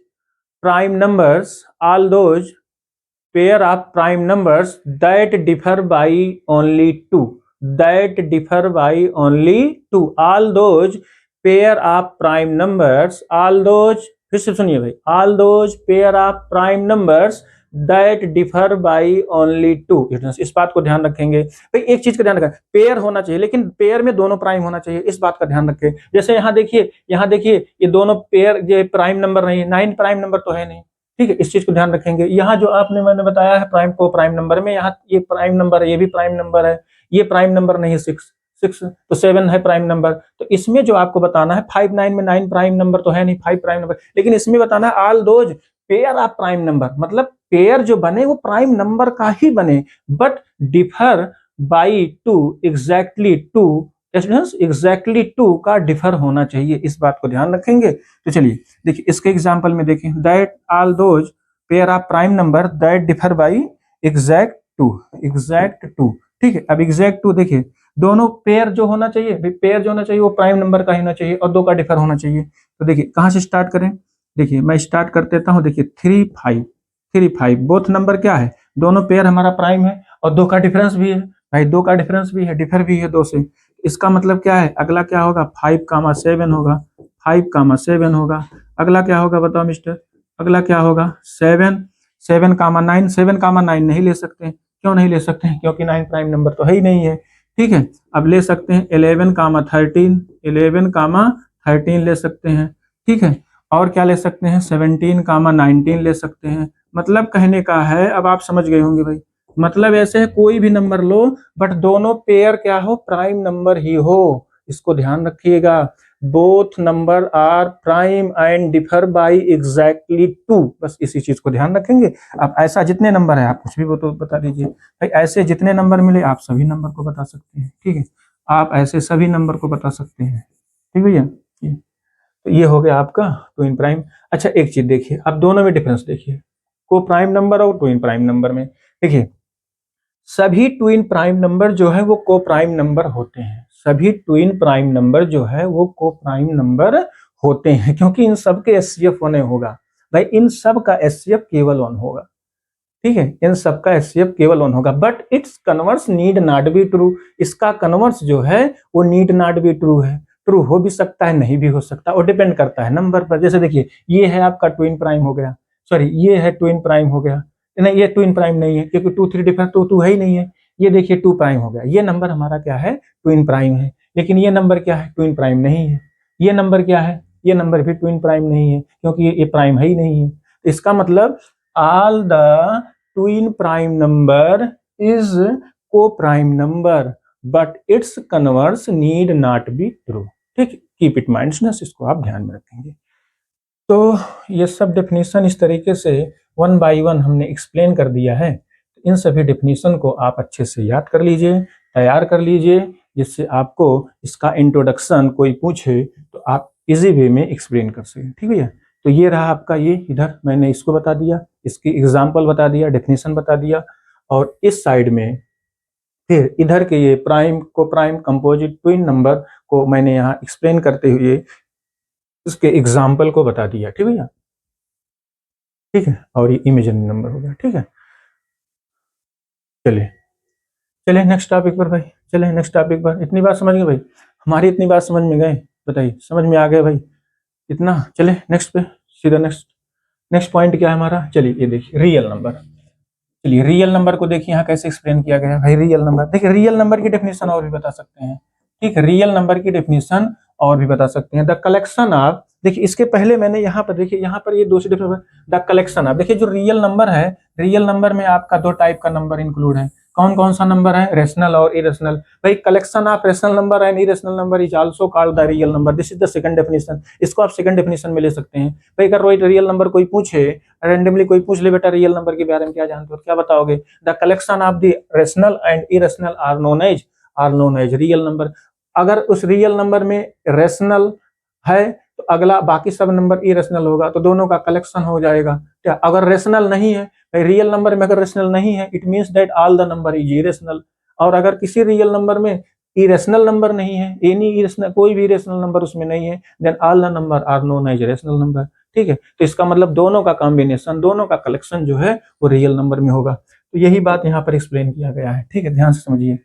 prime numbers, all those pair of prime numbers that differ by only 2, that differ by only 2, all those pair of prime numbers, all those, फिर से सुनिए भाई, all those pair of prime numbers that differ by only 2, इस बात को ध्यान रखेंगे भाई, एक चीज का ध्यान रखें, पेयर होना चाहिए लेकिन पेयर में दोनों प्राइम होना चाहिए, इस बात का ध्यान रखें। जैसे यहाँ देखिए ये दोनों पेयर, ये प्राइम नंबर नहीं है, 9 प्राइम नंबर तो है नहीं, ठीक है, इस चीज को ध्यान रखेंगे। यहाँ जो आपने मैंने बताया है प्राइम को प्राइम नंबर में, यहाँ ये प्राइम नंबर है, ये भी प्राइम नंबर है, ये प्राइम नंबर नहीं है 6 तो 7 है प्राइम नंबर, तो इसमें जो आपको बताना है 5 9 में 9 प्राइम नंबर तो है नहीं, 5 प्राइम नंबर, लेकिन इसमें बताना है all those pair of prime number, मतलब पेयर जो बने वो प्राइम नंबर का ही बने, but differ by 2, exactly 2, exactly 2 का डिफर होना चाहिए, इस बात को ध्यान रखेंगे। तो चलिए देखिए इसके एग्जांपल में देखें, that all those pair of prime number that differ by exact 2, ठीक है। अब एग्जैक्ट 2 देखिए, दोनों पेयर जो होना चाहिए, पेयर जो होना चाहिए वो प्राइम नंबर का ही होना चाहिए और 2 का डिफर होना चाहिए। तो देखिए कहाँ से स्टार्ट करें, देखिए मैं स्टार्ट कर देता हूँ, देखिए 3 5 बोथ नंबर क्या है, दोनों पेयर हमारा प्राइम है और 2 का डिफरेंस भी है भाई, 2 का डिफरेंस भी है, डिफर भी है 2 से, इसका मतलब क्या है, अगला क्या होगा 5,7 होगा, 5,7 होगा, अगला क्या होगा बताओ मिस्टर, अगला क्या होगा 7, 7,9, 7,9 नहीं ले सकते, क्यों नहीं ले सकते हैं, क्योंकि 9 प्राइम नंबर तो है ही नहीं है, ठीक है। अब ले सकते हैं 11,13, 11,13 ले सकते हैं, ठीक है, और क्या ले सकते हैं 17,19 ले सकते हैं। मतलब कहने का है, अब आप समझ गए होंगे भाई, मतलब ऐसे है कोई भी नंबर लो बट दोनों पेयर क्या हो, प्राइम नंबर ही हो, इसको ध्यान रखिएगा, both number are prime and differ by exactly 2, बस इसी चीज को ध्यान रखेंगे। अब ऐसा जितने नंबर है आप कुछ भी बता दीजिए भाई, ऐसे जितने नंबर मिले आप सभी नंबर को बता सकते हैं, ठीक है, आप ऐसे सभी नंबर को बता सकते हैं, ठीक भैया। तो ये हो गया आपका ट्विन प्राइम। अच्छा एक चीज देखिए, अब दोनों में डिफरेंस देखिए, को प्राइम नंबर और ट्विन प्राइम नंबर में। देखिए सभी ट्विन प्राइम नंबर जो है वो को प्राइम नंबर होते हैं, सभी ट्विन प्राइम नंबर जो है वो को प्राइम नंबर होते हैं, क्योंकि इन सब के एचसीएफ 1 होगा भाई, इन सब का एचसीएफ केवल 1 होगा, ठीक है, इन सब का एचसीएफ केवल 1 होगा, but its converse need not be true, इसका कन्वर्स जो है वो नीड नॉट बी ट्रू है, ट्रू हो भी सकता है नहीं भी हो सकता, और डिपेंड करता है नंबर पर। जैसे देखिए ये है आपका ट्विन प्राइम हो गया, सॉरी ये है ट्विन प्राइम हो गया, नहीं ये ट्विन प्राइम नहीं है क्योंकि 2 3 डिफरेंट तो 2 है ही नहीं है। ये देखिए 2 प्राइम हो गया, ये नंबर हमारा क्या है, ट्विन प्राइम है, लेकिन ये नंबर क्या है, ट्विन प्राइम नहीं है। ये नंबर क्या है, ये नंबर भी ट्विन प्राइम नहीं है क्योंकि ये प्राइम है ही नहीं है। इसका मतलब all the twin prime number is co prime number but its converse need not be true, ठीक, कीप इट माइंड, इसको आप ध्यान में रखेंगे। तो ये सब डेफिनेशन इस तरीके से 1 बाई 1 हमने एक्सप्लेन कर दिया है। इन सभी डेफिनेशन को आप अच्छे से याद कर लीजिए, तैयार कर लीजिए, जिससे आपको इसका इंट्रोडक्शन कोई पूछे तो आप इजी वे में एक्सप्लेन कर सकें, ठीक है। तो ये रहा आपका, ये इधर मैंने इसको बता दिया, इसकी एग्जाम्पल बता दिया, डेफिनेशन बता दिया, और इस साइड में फिर इधर के ये प्राइम को प्राइम कंपोजिट ट्विन नंबर को मैंने यहाँ एक्सप्लेन करते हुए इसके एग्जाम्पल को बता दिया, ठीक है, ठीक है, और ये इमेजिनरी नंबर हो गया, ठीक है। चलिए चलिए नेक्स्ट टॉपिक पर भाई, चलिए नेक्स्ट टॉपिक पर। इतनी बात समझ गए भाई, हमारी इतनी बात समझ में गए, बताइए समझ में आ गए भाई इतना। चले नेक्स्ट पे, सीधा नेक्स्ट पॉइंट क्या है हमारा, चलिए ये देखिए रियल नंबर। चलिए रियल नंबर को देखिए यहाँ कैसे एक्सप्लेन किया गया है भाई। रियल नंबर देखिए, रियल नंबर की डेफिनेशन और भी बता सकते हैं, ठीक है, रियल नंबर की डेफिनेशन और भी बता सकते हैं। द कलेक्शन ऑफ, देखिए इसके पहले मैंने यहाँ पर देखिए, यहाँ पर ये दूसरी डेफिनेशन, द कलेक्शन ऑफ, देखिए जो रियल नंबर है, रियल नंबर में आपका 2 टाइप का नंबर इंक्लूड है। कौन कौन सा नंबर है, रेशनल और इरेशनल। भाई collection of rational number and irrational number is also called the real number, this is the second definition. इसको आप सेकंड डेफिनेशन में ले सकते हैं। भाई अगर कोई रियल नंबर कोई पूछे, रैंडमली कोई पूछ ले बेटा रियल नंबर के बारे में क्या जानते हो, क्या बताओगे, the collection of the rational and irrational are known as real number. अगर उस रियल नंबर में रेशनल है तो अगला बाकी सब नंबर इरेशनल होगा, तो दोनों का कलेक्शन हो जाएगा। क्या अगर रेशनल नहीं है, रियल नंबर में अगर रेशनल नहीं है, it means that all the number is irrational. और अगर किसी रियल नंबर में इरेशनल नंबर नहीं है, एनी इरेशनल, कोई भी इरेशनल नंबर उसमें नहीं है, then all the number are known as rational number, ठीक है। तो इसका मतलब दोनों का कॉम्बिनेशन, दोनों का कलेक्शन जो है वो रियल नंबर में होगा। तो यही बात यहाँ पर एक्सप्लेन किया गया है, ठीक है, ध्यान से समझिए।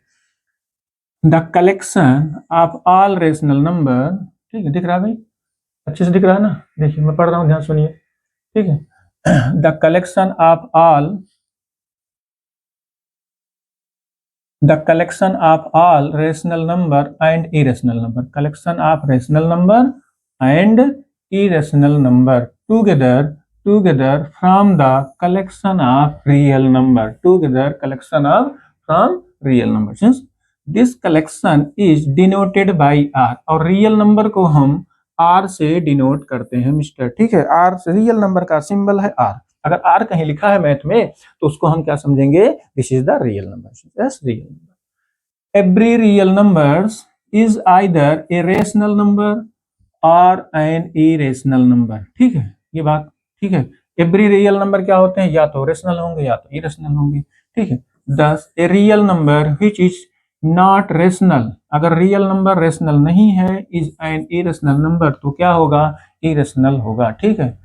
The collection of all rational number, ठीक है, दिख रहा है भाई, अच्छे से दिख रहा है ना, देखिए मैं पढ़ रहा हूँ, ध्यान सुनिए, ठीक है। The collection of all, the collection of all rational number and irrational number, collection of rational number and irrational number together from the collection of real number, together collection of from real number, since this collection is denoted by R, और रियल नंबर को हम आर से डिनोट करते हैं मिस्टर, ठीक है, आर से, रियल नंबर का सिंबल है आर। अगर आर कहीं लिखा है मैथ में तो उसको हम क्या समझेंगे, this is the real number, yes real number. Every real numbers is either a rational number और एन इरेशनल नंबर, ठीक है, ये बात ठीक है। एवरी रियल नंबर क्या होते हैं, या तो रेशनल होंगे या तो इरेशनल होंगे, ठीक है। दस a real number which is not rational, अगर रियल नंबर रेशनल नहीं है, इज एन इरेशनल नंबर, तो क्या होगा, इरेशनल होगा, ठीक है,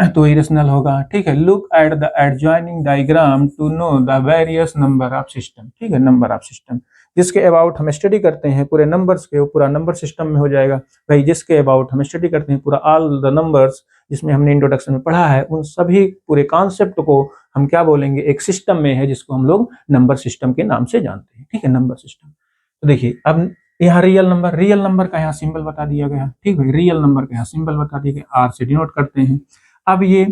तो इरेशनल होगा, ठीक है। Look at the adjoining diagram to know the various number of system, ठीक है, नंबर ऑफ सिस्टम, जिसके अबाउट हम स्टडी करते हैं पूरे नंबर्स के, पूरा नंबर सिस्टम में हो जाएगा भाई। जिसके अबाउट हम स्टडी करते हैं पूरा ऑल द नंबर्स, जिसमें हमने इंट्रोडक्शन में पढ़ा है, उन सभी पूरे कॉन्सेप्ट को हम क्या बोलेंगे, एक सिस्टम में है जिसको हम लोग नंबर सिस्टम के नाम से जानते हैं, ठीक है, नंबर सिस्टम। तो देखिए अब यहाँ रियल नंबर का यहाँ सिंबल बता दिया गया, ठीक है, रियल नंबर का यहाँ सिंबल बता दिया गया, आर से डिनोट करते हैं। अब ये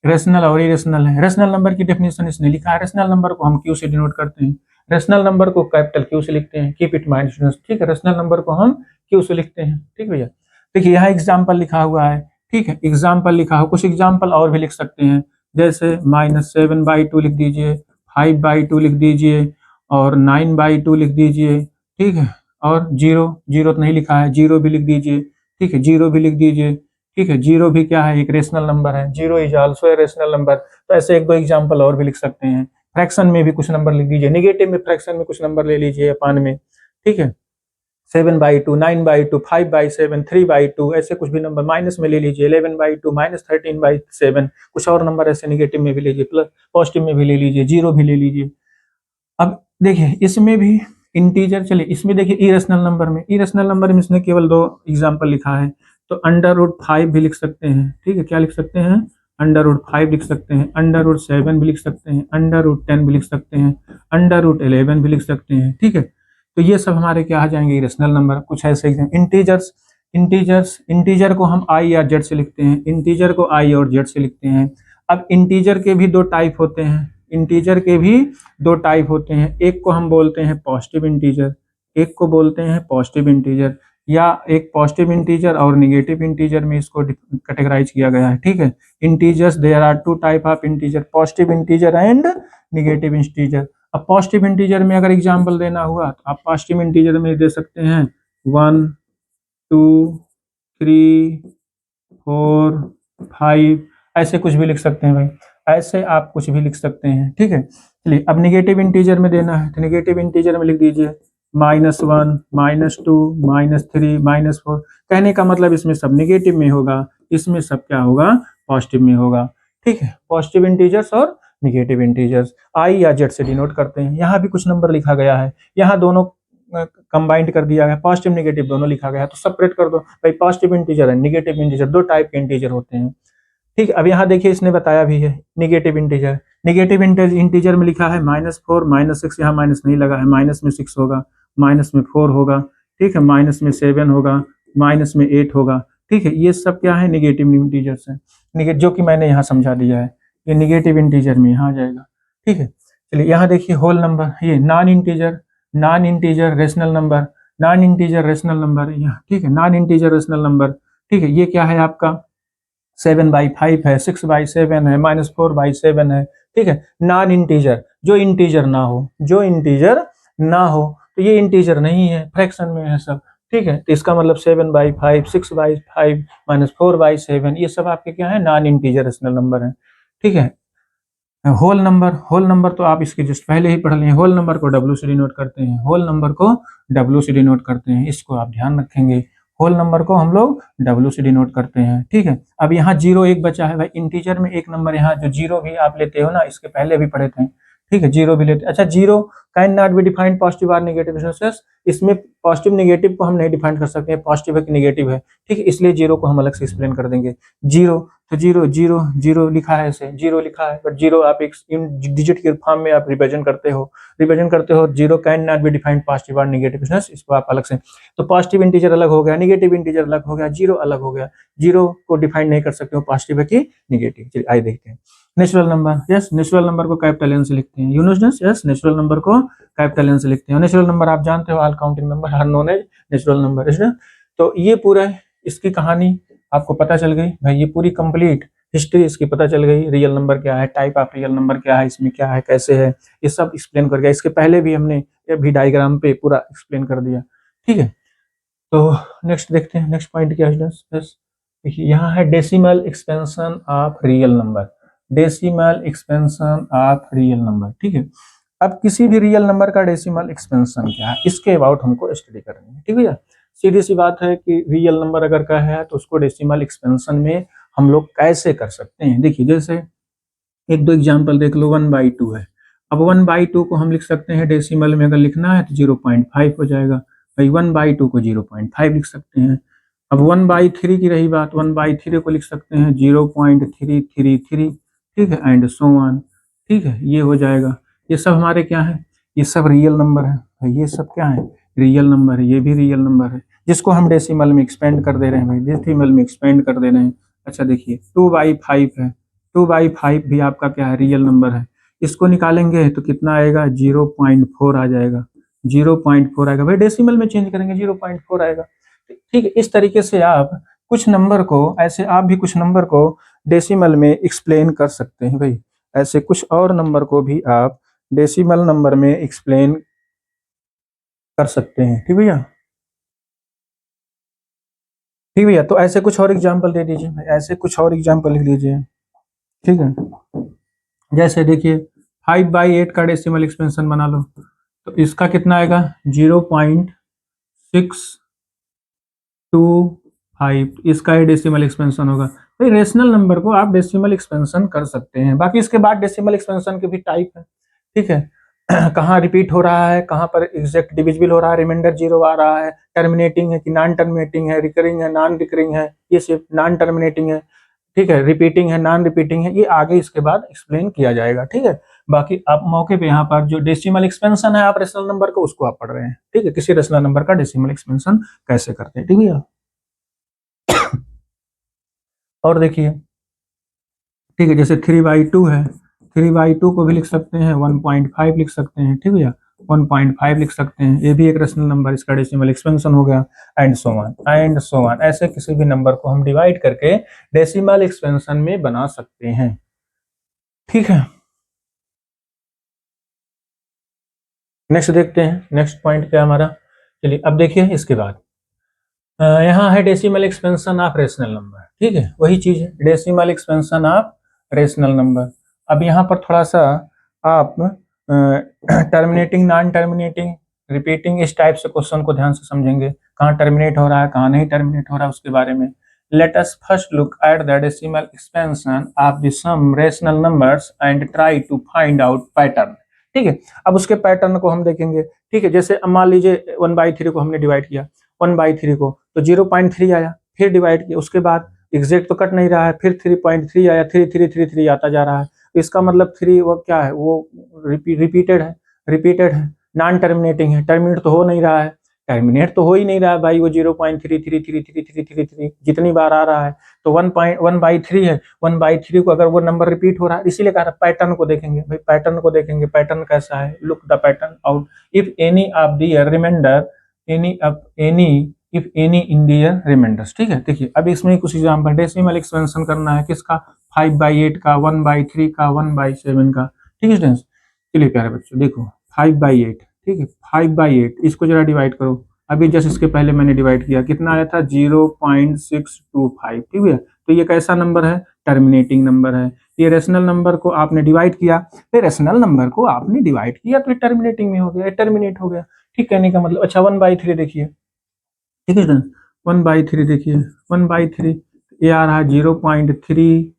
रेशनल और इरेशनल है, रेशनल नंबर की डेफिनेशन इसने लिखा है, रेशनल नंबर को हम क्यू से डिनोट करते हैं। रेशनल नंबर को कैपिटल क्यू से लिखते हैं, कीप इट माइंड स्टूडेंट्स, ठीक है। रेशनल नंबर को हम क्यू से लिखते हैं, ठीक भैया। देखिए यहाँ एग्जाम्पल लिखा हुआ है, ठीक है, एग्जाम्पल लिखा हो, कुछ एग्जाम्पल और भी लिख सकते हैं, जैसे -7/2 लिख दीजिए, 5/2 लिख दीजिए, और 9/2 लिख दीजिए, ठीक है। और जीरो, जीरो तो नहीं लिखा है, जीरो भी लिख दीजिए, ठीक है, जीरो भी लिख दीजिए, ठीक है। जीरो भी क्या है, एक रेशनल नंबर है, zero is also a rational number. तो ऐसे एक दो एग्जाम्पल और भी लिख सकते हैं। फ्रैक्शन में भी कुछ नंबर लिख दीजिए, निगेटिव में फ्रैक्शन में कुछ नंबर ले लीजिए अपान में, ठीक है। 7/2, 9/2, 5/7, 3/2, ऐसे कुछ भी नंबर माइनस में ले लीजिए, 11/2, -13/7, कुछ और नंबर ऐसे निगेटिव में भी लीजिए, प्लस पॉजिटिव में भी ले लीजिए, जीरो भी ले लीजिए। अब देखिए इसमें भी इंटीजर, चलिए इसमें देखिए इरेशनल नंबर में इसने केवल दो एग्जाम्पल लिखा है, तो √5 भी लिख सकते हैं, ठीक है। क्या लिख सकते हैं, √5 लिख सकते हैं, √7 भी लिख सकते हैं, √10 भी लिख सकते हैं, √11 भी लिख सकते हैं, ठीक है। तो ये सब हमारे क्या आ जाएंगे, इरेशनल नंबर। कुछ ऐसे इंटीजर्स, इंटीजर को हम आई या जेड से लिखते हैं, इंटीजर को आई और जेड से लिखते हैं। अब इंटीजर के भी दो टाइप होते हैं, इंटीजर के भी दो टाइप होते हैं, एक को हम बोलते हैं पॉजिटिव इंटीजर, एक को बोलते हैं पॉजिटिव इंटीजर, या एक पॉजिटिव इंटीजर और निगेटिव इंटीजर में इसको कैटेगराइज किया गया है, ठीक है। Integers, there are two type of integer, positive integer and negative integer. अब पॉजिटिव इंटीजर में अगर एग्जाम्पल देना हुआ तो आप पॉजिटिव इंटीजर में दे सकते हैं 1, 2, 3, 4, 5, ऐसे कुछ भी लिख सकते हैं भाई, ऐसे आप कुछ भी लिख सकते हैं, ठीक है। चलिए अब निगेटिव इंटीजर में देना है तो निगेटिव इंटीजर में लिख दीजिए -1, -2, -3, -4। कहने का मतलब इसमें सब निगेटिव में होगा, इसमें सब क्या होगा, पॉजिटिव में होगा, ठीक है। पॉजिटिव इंटीजर्स और निगेटिव इंटीजर्स आई या जेड से डिनोट करते हैं। यहाँ भी कुछ नंबर लिखा गया है, यहाँ दोनों कंबाइंड कर दिया गया, पॉजिटिव निगेटिव दोनों लिखा गया है, तो सेपरेट कर दो भाई, पॉजिटिव इंटीजर है निगेटिव इंटीजर, दो टाइप के इंटीजर होते हैं, ठीक है। अब यहाँ देखिए इसने बताया भी है निगेटिव इंटीजर, निगेटिव इंटीजर में लिखा है -4, -6, यहाँ माइनस नहीं लगा है, माइनस में 6 होगा, माइनस में 4 होगा, ठीक है, माइनस में 7 होगा, माइनस में 8 होगा, ठीक है। ये सब क्या है, निगेटिव इंटीजर्स है, जो कि मैंने यहाँ समझा दिया है, ये निगेटिव इंटीजर में यहाँ आ जाएगा, ठीक है। चलिए यहाँ देखिए होल नंबर, ये non integer rational number, non integer rational number यहाँ, ठीक है, नॉन इंटीजर रेशनल नंबर, ठीक है। ये क्या है आपका 7/5 है, 6/7 है, -4/7 है, ठीक है। नॉन इंटीजर, जो इंटीजर ना हो, जो इंटीजर ना हो, तो ये इंटीजर नहीं है, फ्रैक्शन में है सब, ठीक है। तो इसका मतलब 7/5, 6/5, -4/7, ये सब आपके क्या है, नॉन इंटीजर रेशनल नंबर है, ठीक है। होल नंबर तो आप इसके जस्ट पहले ही पढ़ लिए, होल नंबर को W से डिनोट करते हैं, होल नंबर को W से डिनोट करते हैं, इसको आप ध्यान रखेंगे, होल नंबर को हम लोग W से डिनोट करते हैं, ठीक है। अब यहाँ 0 1 बचा है भाई, इंटीजर में एक नंबर, यहाँ जो 0 भी आप लेते हो ना, इसके पहले भी पढ़े थे, ठीक है, 0 भी लेते। अच्छा, 0 can not be defined positive और नेगेटिव, इसमें पॉजिटिव नेगेटिव को हम नहीं डिफाइन कर सकते, पॉजिटिव है कि नेगेटिव है, ठीक है, इसलिए 0 को हम अलग से एक्सप्लेन कर देंगे। 0, तो 0 0 0 लिखा है, ऐसे 0 लिखा है, बट 0 आप एक डिजिट के फॉर्म में आप रिप्रेजेंट करते हो, 0 can not be defined positive और नेगेटिव, इसको आप अलग से, तो पॉजिटिव इंटीजर अलग हो गया, नेगेटिव इंटीजर अलग हो गया, 0 अलग हो गया, 0 को डिफाइन नहीं कर सकते हो पॉजिटिव है कि नेगेटिव। चलिए आइए देखते हैं natural number, yes, natural number को कैपिटल एन से लिखते हैं, you know students, yes, natural number को कैपिटल एन से लिखते हैं। नेचुरल नंबर आप जानते हो, all counting number are known as natural number, तो ये पूरा इसकी कहानी आपको पता चल गई भाई, ये पूरी कंप्लीट हिस्ट्री इसकी पता चल गई, रियल नंबर क्या है, टाइप ऑफ रियल नंबर क्या है, इसमें क्या है, कैसे है, ये सब एक्सप्लेन कर गया। इसके पहले भी हमने ये भी डायग्राम पे पूरा एक्सप्लेन कर दिया, ठीक है। तो नेक्स्ट देखते हैं, नेक्स्ट पॉइंट क्या है स्टूडेंट्स, देखिए यहाँ है decimal expansion of real number, decimal expansion of real number, ठीक है। अब किसी भी रियल नंबर का डेसिमल एक्सपेंशन क्या है, इसके अबाउट हमको स्टडी करनी है, ठीक है। सीधी सी बात है कि रियल नंबर अगर का है तो उसको डेसिमल एक्सपेंशन में हम लोग कैसे कर सकते हैं। देखिए जैसे एक दो एग्जांपल देख लो, 1/2 है, अब 1/2 को हम लिख सकते हैं डेसिमल में, अगर लिखना है तो 0.5 हो जाएगा भाई, 1/2 को 0.5 लिख सकते हैं। अब 1/3 की रही बात, 1/3 को लिख सकते हैं 0.333, ठीक है, एंड सो ऑन, ठीक है, ये हो जाएगा। ये सब हमारे क्या है, ये सब रियल नंबर है, ये सब क्या है, रियल नंबर है, ये भी रियल नंबर है, जिसको हम डेसिमल में एक्सपेंड कर दे रहे हैं भाई, डेसिमल में एक्सपेंड कर दे रहे हैं। अच्छा देखिए 2/5 है, 2/5 भी आपका क्या है, रियल नंबर है, इसको निकालेंगे तो कितना आएगा, 0.4 आ जाएगा, 0.4 आएगा भाई, डेसिमल में चेंज करेंगे 0.4 आएगा। ठीक है, इस तरीके से आप कुछ नंबर को, ऐसे आप भी कुछ नंबर को डेसिमल में एक्सप्लेन कर सकते हैं भाई, ऐसे कुछ और नंबर को भी आप डेसिमल नंबर में एक्सप्लेन कर सकते हैं। ठीक भैया, ठीक भैया, तो ऐसे कुछ और एग्जाम्पल दे दीजिए, ऐसे कुछ और एग्जाम्पल लिख लीजिए। ठीक है, जैसे देखिए 5/8 का डेसिमल एक्सपेंशन बना लो, तो इसका कितना आएगा, 0.625, इसका ही डेसिमल एक्सपेंशन होगा भाई। रेशनल नंबर को आप डेसिमल एक्सपेंशन कर सकते हैं। बाकी इसके बाद डेसिमल एक्सपेंशन के भी टाइप है। ठीक है, कहाँ रिपीट हो रहा है, कहाँ पर एग्जैक्ट डिविजिबल हो रहा है, रिमाइंडर जीरो आ रहा है, टर्मिनेटिंग है कि नॉन टर्मिनेटिंग है, रिकरिंग है, नॉन रिकरिंग है, ये सिर्फ नॉन टर्मिनेटिंग है। ठीक है, रिपीटिंग है, नॉन रिपीटिंग है, ये आगे इसके बाद एक्सप्लेन किया जाएगा। ठीक है, बाकी आप मौके पे यहाँ पर जो डेसिमल एक्सपेंशन है आप रेशनल नंबर को, उसको आप पढ़ रहे हैं। ठीक है, किसी रेशनल नंबर का डेसिमल एक्सपेंशन कैसे करते हैं। ठीक है, और देखिए, ठीक है, जैसे 3/2 है, 3/2 को भी लिख सकते हैं, 1.5 लिख सकते हैं। ठीक है भैया, 1.5 लिख सकते हैं, ये भी एक रेशनल नंबर, इसका डेसिमल एक्सपेंशन हो गया, and so on and so on. ऐसे किसी भी नंबर को हम डिवाइड करके डेसिमल एक्सपेंशन में बना सकते हैं। ठीक है, नेक्स्ट देखते हैं, नेक्स्ट पॉइंट क्या हमारा। चलिए अब देखिए इसके बाद यहाँ है decimal expansion of rational number. ठीक है, वही चीज है, decimal expansion of rational number. अब यहाँ पर थोड़ा सा आप टर्मिनेटिंग, नॉन टर्मिनेटिंग, रिपीटिंग, इस टाइप से क्वेश्चन को ध्यान से समझेंगे, कहाँ टर्मिनेट हो रहा है, कहाँ नहीं टर्मिनेट हो रहा है, उसके बारे में। Let us first look at the decimal expansion of the some rational numbers and try to find out pattern. ठीक है, अब उसके पैटर्न को हम देखेंगे। ठीक है, जैसे मान लीजिए 1/3 को हमने डिवाइड किया, 1/3 को, तो 0.3 आया, फिर डिवाइड किया, उसके बाद एग्जैक्ट तो कट नहीं रहा है, फिर 3.3 आया, 3 आता जा रहा है, तो इसका मतलब 3 वो क्या है, वो रिपीटेड है, रिपीटेड है, नॉन टर्मिनेटिंग है, टर्मिनेट तो हो नहीं रहा है, टर्मिनेट तो हो ही नहीं रहा है भाई, वो 0.3333333 जितनी बार आ रहा है, तो 1/3 है, 1/3 को अगर वो नंबर रिपीट हो रहा है, इसीलिए कहा पैटर्न को देखेंगे भाई, पैटर्न को देखेंगे, पैटर्न कैसा है, look the pattern out if any of the remainder, any if any in their remainders. ठीक है, देखिए अब इसमें कुछ एग्जाम्पल, डेसिमल एक्सपेंशन करना है किसका, 5/8 का, 1/3 का, 1/7 का। ठीक है स्टूडेंट्स, चलिए प्यारे बच्चों देखो 5/8। ठीक है, 5/8 इसको जरा डिवाइड करो, अभी जस्ट इसके पहले मैंने डिवाइड किया, कितना आया था, 0.625। ठीक है, तो ये कैसा नंबर है, टर्मिनेटिंग नंबर है। ये रेशनल नंबर को आपने डिवाइड किया, फिर रेशनल नंबर को आपने डिवाइड किया तो टर्मिनेटिंग में हो गया, टर्मिनेट हो गया। ठीक, कहने का मतलब। अच्छा 1/3 देखिए, ठीक है, 1/3 देखिए, 1/3 ये आ रहा है 0.33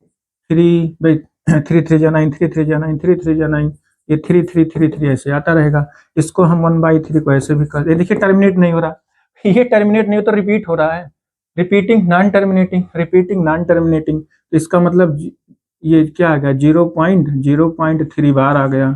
बाई, 3 3 9, 3 3 9, 3 3 9, ये 3333 ऐसे आता रहेगा। इसको हम 1/3 को ऐसे भी कर, देखिए टर्मिनेट नहीं हो रहा, ये टर्मिनेट नहीं हो तो रिपीट हो रहा है, repeating non terminating, repeating non terminating, तो इसका मतलब ये क्या आ गया, 0.3 बार आ गया।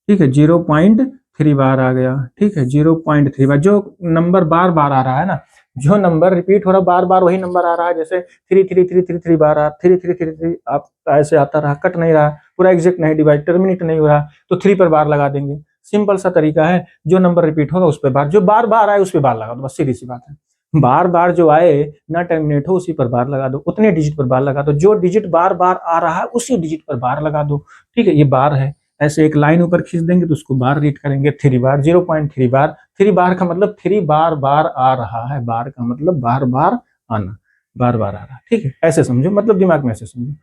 ठीक है, 0.3 बार आ गया। ठीक है, 0.3 बार, जो नंबर बार बार आ रहा है ना, जो नंबर रिपीट हो रहा है बार बार, वही नंबर आ रहा है, जैसे 3 3 3 3 3 बार आ, 3 3 3 3 आप ऐसे आता रहा, कट नहीं रहा, पूरा एग्जैक्ट नहीं, डिवाइड टर्मिनेट नहीं हो रहा, तो 3 पर बार लगा देंगे। सिंपल सा तरीका है, जो नंबर रिपीट होगा उस पर बार, जो बार बार आए उस पर बार लगा दो, बस सीधी सी बात है। बार बार जो आए ना टर्मिनेट हो उसी पर बार लगा दो, उतने डिजिट पर बार लगा दो, जो डिजिट बार बार आ रहा है उसी डिजिट पर बार लगा दो। ठीक है, ये बार है, ऐसे एक लाइन ऊपर खींच देंगे तो उसको बार रीड करेंगे, 3 बार, 0.3 बार, 3 बार का मतलब 3 बार बार आ रहा है, बार का मतलब बार बार आना, बार बार आ रहा है। ठीक है, ऐसे समझो, मतलब दिमाग में ऐसे समझो।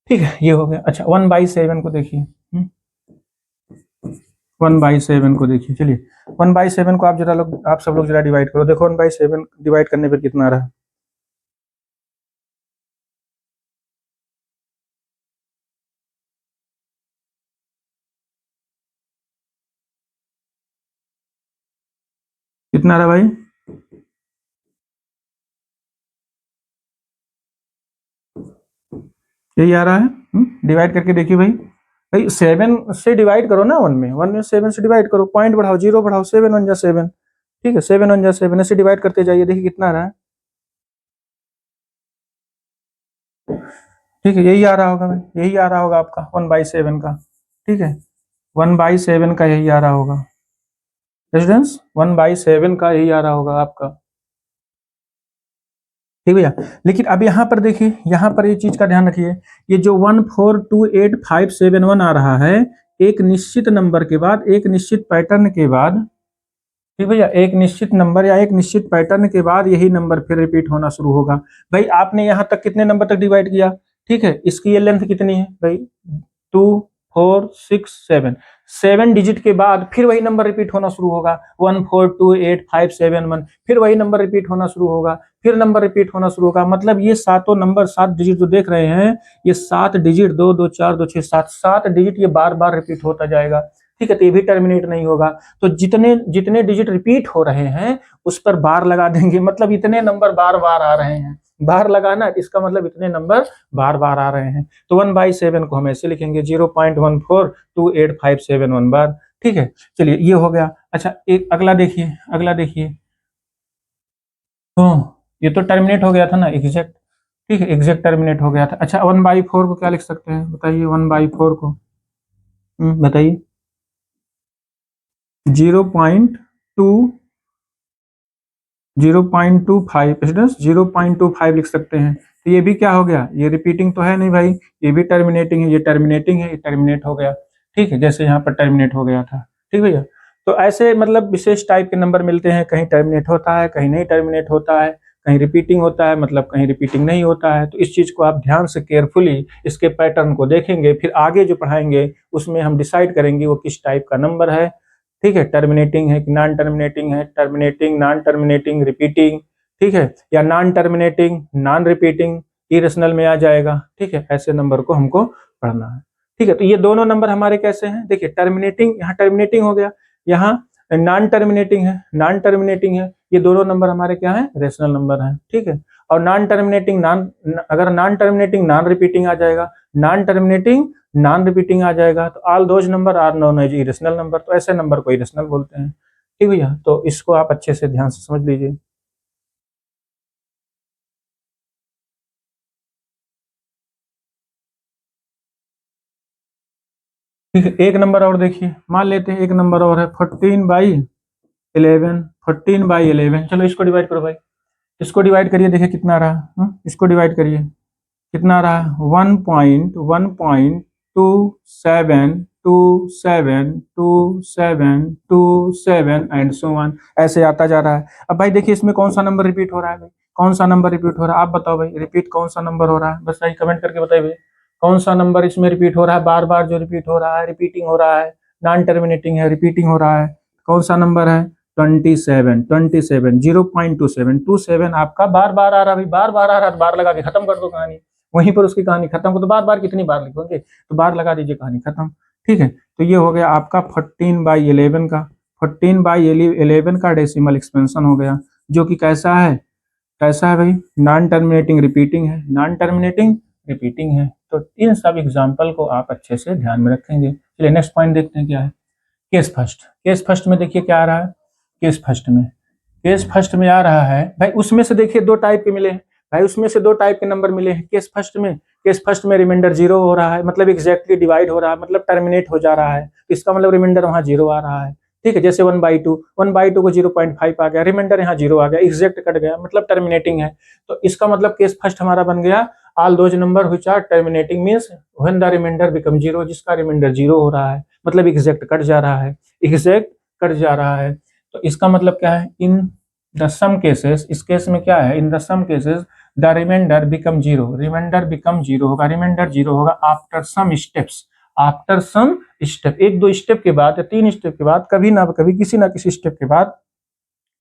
ठीक है, ये हो गया। अच्छा 1/7 को देखिए, 1/7 को देखिए, चलिए 1/7 को आप जरा लोग, आप सब लोग जरा डिवाइड करो, देखो 1/7 डिवाइड करने पर कितना आ रहा है, कितना आ रहा है भाई, यही आ रहा है। डिवाइड करके देखिए भाई, भाई 7 से डिवाइड करो ना, 1 में 7 से डिवाइड करो, पॉइंट बढ़ाओ, जीरो बढ़ाओ, 7 1 जा 7। ठीक है, 7 1 जा 7, ऐसे डिवाइड करते जाइए, देखिए कितना आ रहा है। ठीक है, यही आ रहा होगा भाई, यही आ रहा होगा आपका 1/7 का। ठीक है, 1/7 का यही आ रहा होगा स्टूडेंट्स, 1/7 का यही आ रहा होगा आपका। ठीक भैया, लेकिन अब यहाँ पर देखिए, यहाँ पर ये चीज का ध्यान रखिए, ये जो 1428571 आ रहा है, एक निश्चित नंबर के बाद, एक निश्चित पैटर्न के बाद, ठीक भैया, एक निश्चित नंबर या एक निश्चित पैटर्न के बाद यही नंबर फिर रिपीट होना शुरू होगा। भाई आपने यहाँ तक कितने नंबर तक डिवाइड किया, ठीक है, इसकी ये लेंथ कितनी है भाई, 2 4 6 7, 7 डिजिट के बाद फिर वही नंबर रिपीट होना शुरू होगा, 1428571, फिर वही नंबर रिपीट होना शुरू होगा, फिर नंबर रिपीट होना शुरू होगा। मतलब ये सातों नंबर, 7 डिजिट जो देख रहे हैं, ये 7 डिजिट, 2 2 4 2 6 7, 7 डिजिट ये बार बार रिपीट होता जाएगा। ठीक है, तो ये भी टर्मिनेट नहीं होगा। तो जितने जितने डिजिट रिपीट हो रहे हैं उस पर बार लगा देंगे, मतलब इतने नंबर बार बार आ रहे हैं, बार लगाना इसका मतलब इतने नंबर बार बार आ रहे हैं। तो 1/7 को हम ऐसे लिखेंगे 0.142857 बार। ठीक है, चलिए ये हो गया। अच्छा, एक अगला देखिए, अगला देखिए, तो ये तो टर्मिनेट हो गया था ना एग्जैक्ट, ठीक है, एग्जैक्ट टर्मिनेट हो गया था। अच्छा, 1/4 को क्या लिख सकते हैं बताइए, 1/4 को बताइए, 0.25 0.25 लिख सकते हैं। तो ये भी क्या हो गया, ये रिपीटिंग तो है नहीं भाई, ये भी टर्मिनेटिंग है, ये टर्मिनेटिंग है, ये टर्मिनेट हो गया। ठीक है, जैसे यहाँ पर टर्मिनेट हो गया था। ठीक भैया, तो ऐसे मतलब विशेष टाइप के नंबर मिलते हैं, कहीं टर्मिनेट होता है, कहीं नहीं टर्मिनेट होता है, कहीं रिपीटिंग होता है, मतलब कहीं रिपीटिंग नहीं होता है। तो इस चीज को आप ध्यान से केयरफुली इसके पैटर्न को देखेंगे, फिर आगे जो पढ़ाएंगे उसमें हम डिसाइड करेंगे वो किस टाइप का नंबर है। ठीक है, टर्मिनेटिंग है कि नॉन टर्मिनेटिंग है, टर्मिनेटिंग, नॉन टर्मिनेटिंग, रिपीटिंग, ठीक है, या non terminating, non repeating, irrational में आ जाएगा। ठीक है, ऐसे नंबर को हमको पढ़ना है। ठीक है, तो ये दोनों नंबर हमारे कैसे हैं, देखिए टर्मिनेटिंग, यहाँ टर्मिनेटिंग हो गया, यहाँ नॉन टर्मिनेटिंग है, नॉन टर्मिनेटिंग है, ये दोनों नंबर हमारे क्या है, रेशनल नंबर है। ठीक है, और नॉन टर्मिनेटिंग, नॉन, अगर नॉन टर्मिनेटिंग नॉन रिपीटिंग आ जाएगा, नॉन टर्मिनेटिंग नॉन रिपीटिंग आ जाएगा, तो all those number are known as irrational number, तो ऐसे नंबर को इरेशनल बोलते हैं। ठीक भैया, तो इसको आप अच्छे से ध्यान से समझ लीजिए। ठीक है, एक नंबर और देखिए, मान लेते हैं एक नंबर और है 14/11, 14/11, चलो इसको डिवाइड करो भाई, इसको डिवाइड करिए, देखिए कितना रहा, इसको डिवाइड करिए, कितना रहा, 1.1.272727 एंड सो ऑन, ऐसे आता जा रहा है। अब भाई देखिए इसमें कौन सा नंबर रिपीट हो रहा है भाई, कौन सा नंबर रिपीट हो रहा है, आप बताओ भाई, रिपीट कौन सा नंबर हो रहा है, बस भाई कमेंट करके बताइए भाई, कौन सा नंबर इसमें रिपीट हो रहा है, बार बार जो रिपीट हो रहा है, रिपीटिंग हो रहा है, नॉन टर्मिनेटिंग है, रिपीटिंग हो रहा है, कौन सा नंबर है, 27, 0.27 आपका बार बार आ रहा है भाई, बार बार आ रहा है, बार लगा के खत्म कर दो कहानी, वहीं पर उसकी कहानी खत्म हो। तो बार बार कितनी बार लिखोगे, तो बार लगा दीजिए, कहानी खत्म। ठीक है, तो ये हो गया आपका 14/11 का, 14/11 का डेसिमल एक्सपेंशन हो गया, जो कि कैसा है, कैसा है भाई, नॉन टर्मिनेटिंग रिपीटिंग है, नॉन टर्मिनेटिंग रिपीटिंग है। तो इन सब एग्जाम्पल को आप अच्छे से ध्यान में रखेंगे। चलिए नेक्स्ट पॉइंट देखते हैं क्या है, केस फर्स्ट। केस फर्स्ट में देखिए क्या आ रहा है, केस फर्स्ट में, केस फर्स्ट में आ रहा है भाई, उसमें से देखिए दो टाइप के मिले हैं भाई, उसमें से दो टाइप के नंबर मिले हैं केस फर्स्ट में। केस फर्स्ट में रिमाइंडर 0 हो रहा है, मतलब एग्जैक्टली डिवाइड हो रहा है, मतलब टर्मिनेट हो जा रहा है, तो इसका मतलब रिमाइंडर वहां 0 आ रहा है। ठीक है, जैसे 1/2 को 0.5 आ गया, रिमाइंडर यहाँ 0 आ गया, एग्जैक्ट कट गया, मतलब टर्मिनेटिंग है। तो इसका मतलब केस फर्स्ट हमारा बन गया, all those number which are terminating means when the remainder become 0, जिसका रिमाइंडर 0 हो रहा है, मतलब एग्जैक्ट कट जा रहा है, एग्जैक्ट कट जा रहा है। तो इसका मतलब क्या है, इन द सम केसेस, इस केस में क्या है, in the some cases the remainder become 0, remainder become 0 होगा, रिमाइंडर 0 होगा after some steps, after some step, एक दो स्टेप के बाद या 3 स्टेप के बाद, कभी ना कभी किसी ना किसी स्टेप के बाद